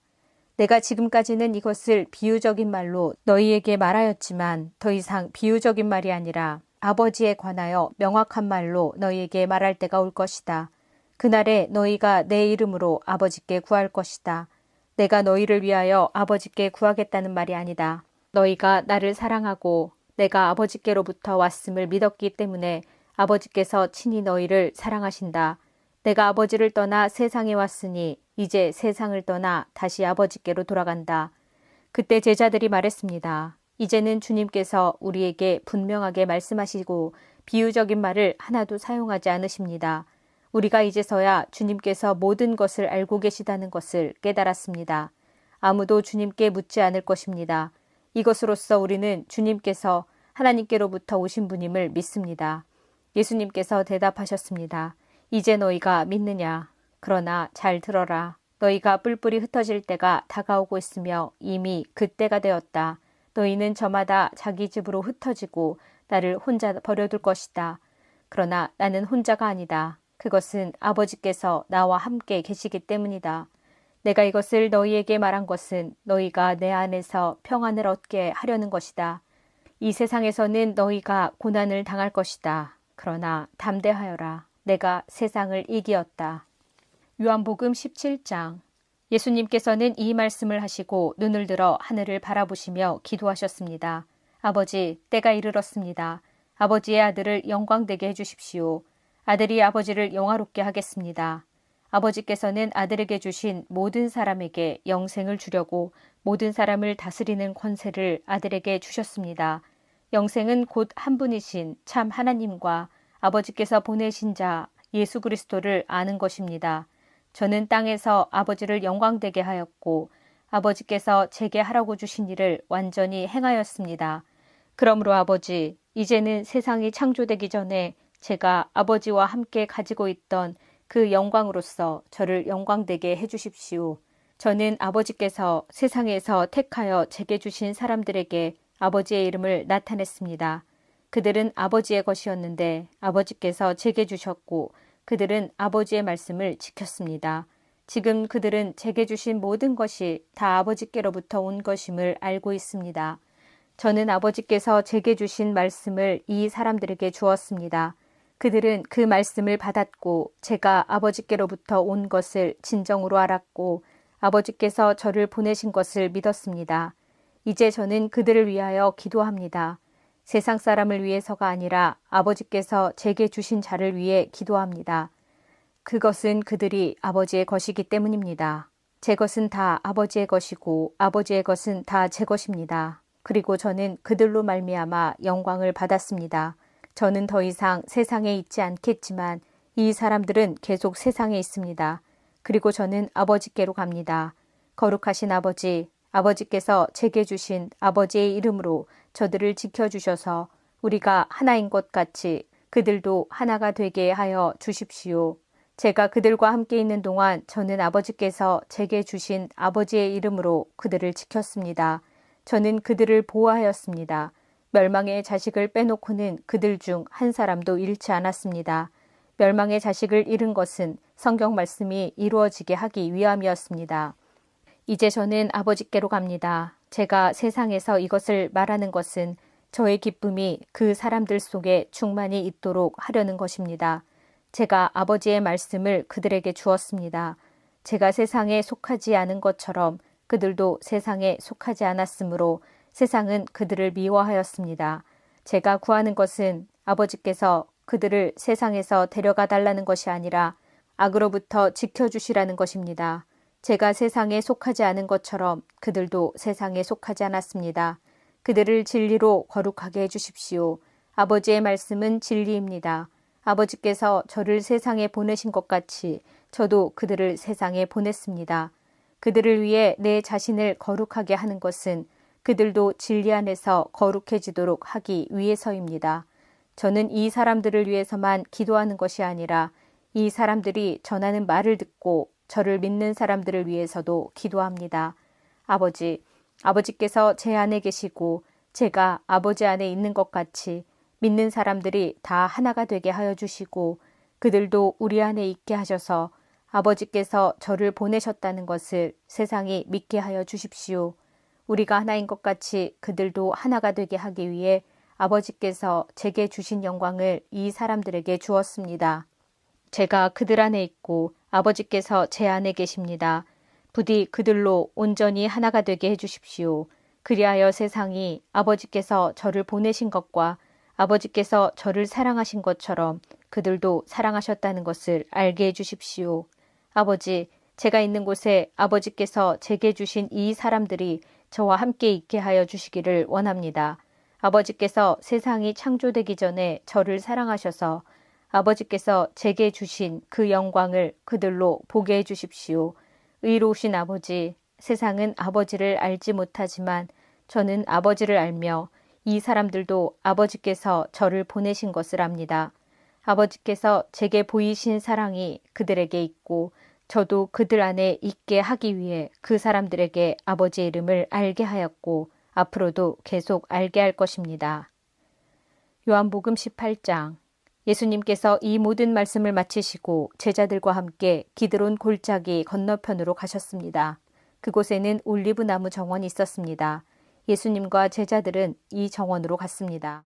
내가 지금까지는 이것을 비유적인 말로 너희에게 말하였지만 더 이상 비유적인 말이 아니라 아버지에 관하여 명확한 말로 너희에게 말할 때가 올 것이다. 그날에 너희가 내 이름으로 아버지께 구할 것이다. 내가 너희를 위하여 아버지께 구하겠다는 말이 아니다. 너희가 나를 사랑하고 내가 아버지께로부터 왔음을 믿었기 때문에 아버지께서 친히 너희를 사랑하신다. 내가 아버지를 떠나 세상에 왔으니 이제 세상을 떠나 다시 아버지께로 돌아간다. 그때 제자들이 말했습니다. 이제는 주님께서 우리에게 분명하게 말씀하시고 비유적인 말을 하나도 사용하지 않으십니다. 우리가 이제서야 주님께서 모든 것을 알고 계시다는 것을 깨달았습니다. 아무도 주님께 묻지 않을 것입니다. 이것으로써 우리는 주님께서 하나님께로부터 오신 분임을 믿습니다. 예수님께서 대답하셨습니다. 이제 너희가 믿느냐? 그러나 잘 들어라. 너희가 뿔뿔이 흩어질 때가 다가오고 있으며 이미 그때가 되었다. 너희는 저마다 자기 집으로 흩어지고 나를 혼자 버려둘 것이다. 그러나 나는 혼자가 아니다. 그것은 아버지께서 나와 함께 계시기 때문이다. 내가 이것을 너희에게 말한 것은 너희가 내 안에서 평안을 얻게 하려는 것이다. 이 세상에서는 너희가 고난을 당할 것이다. 그러나 담대하여라. 내가 세상을 이기었다. 요한복음 17장. 예수님께서는 이 말씀을 하시고 눈을 들어 하늘을 바라보시며 기도하셨습니다. 아버지, 때가 이르렀습니다. 아버지의 아들을 영광되게 해주십시오. 아들이 아버지를 영화롭게 하겠습니다. 아버지께서는 아들에게 주신 모든 사람에게 영생을 주려고 모든 사람을 다스리는 권세를 아들에게 주셨습니다. 영생은 곧 한 분이신 참 하나님과 아버지께서 보내신 자 예수 그리스도를 아는 것입니다. 저는 땅에서 아버지를 영광되게 하였고 아버지께서 제게 하라고 주신 일을 완전히 행하였습니다. 그러므로 아버지, 이제는 세상이 창조되기 전에 제가 아버지와 함께 가지고 있던 그 영광으로서 저를 영광되게 해주십시오. 저는 아버지께서 세상에서 택하여 제게 주신 사람들에게 아버지의 이름을 나타냈습니다. 그들은 아버지의 것이었는데 아버지께서 제게 주셨고 그들은 아버지의 말씀을 지켰습니다. 지금 그들은 제게 주신 모든 것이 다 아버지께로부터 온 것임을 알고 있습니다. 저는 아버지께서 제게 주신 말씀을 이 사람들에게 주었습니다. 그들은 그 말씀을 받았고 제가 아버지께로부터 온 것을 진정으로 알았고 아버지께서 저를 보내신 것을 믿었습니다. 이제 저는 그들을 위하여 기도합니다. 세상 사람을 위해서가 아니라 아버지께서 제게 주신 자를 위해 기도합니다. 그것은 그들이 아버지의 것이기 때문입니다. 제 것은 다 아버지의 것이고 아버지의 것은 다 제 것입니다. 그리고 저는 그들로 말미암아 영광을 받았습니다. 저는 더 이상 세상에 있지 않겠지만 이 사람들은 계속 세상에 있습니다. 그리고 저는 아버지께로 갑니다. 거룩하신 아버지, 아버지께서 제게 주신 아버지의 이름으로 저들을 지켜주셔서 우리가 하나인 것 같이 그들도 하나가 되게 하여 주십시오. 제가 그들과 함께 있는 동안 저는 아버지께서 제게 주신 아버지의 이름으로 그들을 지켰습니다. 저는 그들을 보호하였습니다. 멸망의 자식을 빼놓고는 그들 중 한 사람도 잃지 않았습니다. 멸망의 자식을 잃은 것은 성경 말씀이 이루어지게 하기 위함이었습니다. 이제 저는 아버지께로 갑니다. 제가 세상에서 이것을 말하는 것은 저의 기쁨이 그 사람들 속에 충만히 있도록 하려는 것입니다. 제가 아버지의 말씀을 그들에게 주었습니다. 제가 세상에 속하지 않은 것처럼 그들도 세상에 속하지 않았으므로 세상은 그들을 미워하였습니다. 제가 구하는 것은 아버지께서 그들을 세상에서 데려가 달라는 것이 아니라 악으로부터 지켜주시라는 것입니다. 제가 세상에 속하지 않은 것처럼 그들도 세상에 속하지 않았습니다. 그들을 진리로 거룩하게 해주십시오. 아버지의 말씀은 진리입니다. 아버지께서 저를 세상에 보내신 것 같이 저도 그들을 세상에 보냈습니다. 그들을 위해 내 자신을 거룩하게 하는 것은 그들도 진리 안에서 거룩해지도록 하기 위해서입니다. 저는 이 사람들을 위해서만 기도하는 것이 아니라 이 사람들이 전하는 말을 듣고 저를 믿는 사람들을 위해서도 기도합니다. 아버지, 아버지께서 제 안에 계시고 제가 아버지 안에 있는 것 같이 믿는 사람들이 다 하나가 되게 하여 주시고 그들도 우리 안에 있게 하셔서 아버지께서 저를 보내셨다는 것을 세상이 믿게 하여 주십시오. 우리가 하나인 것 같이 그들도 하나가 되게 하기 위해 아버지께서 제게 주신 영광을 이 사람들에게 주었습니다. 제가 그들 안에 있고 아버지께서 제 안에 계십니다. 부디 그들로 온전히 하나가 되게 해주십시오. 그리하여 세상이 아버지께서 저를 보내신 것과 아버지께서 저를 사랑하신 것처럼 그들도 사랑하셨다는 것을 알게 해주십시오. 아버지, 제가 있는 곳에 아버지께서 제게 주신 이 사람들이 저와 함께 있게 하여 주시기를 원합니다. 아버지께서 세상이 창조되기 전에 저를 사랑하셔서 아버지께서 제게 주신 그 영광을 그들로 보게 해주십시오. 의로우신 아버지, 세상은 아버지를 알지 못하지만 저는 아버지를 알며 이 사람들도 아버지께서 저를 보내신 것을 압니다. 아버지께서 제게 보이신 사랑이 그들에게 있고 저도 그들 안에 있게 하기 위해 그 사람들에게 아버지의 이름을 알게 하였고 앞으로도 계속 알게 할 것입니다. 요한복음 18장. 예수님께서 이 모든 말씀을 마치시고 제자들과 함께 기드론 골짜기 건너편으로 가셨습니다. 그곳에는 올리브 나무 정원이 있었습니다. 예수님과 제자들은 이 정원으로 갔습니다.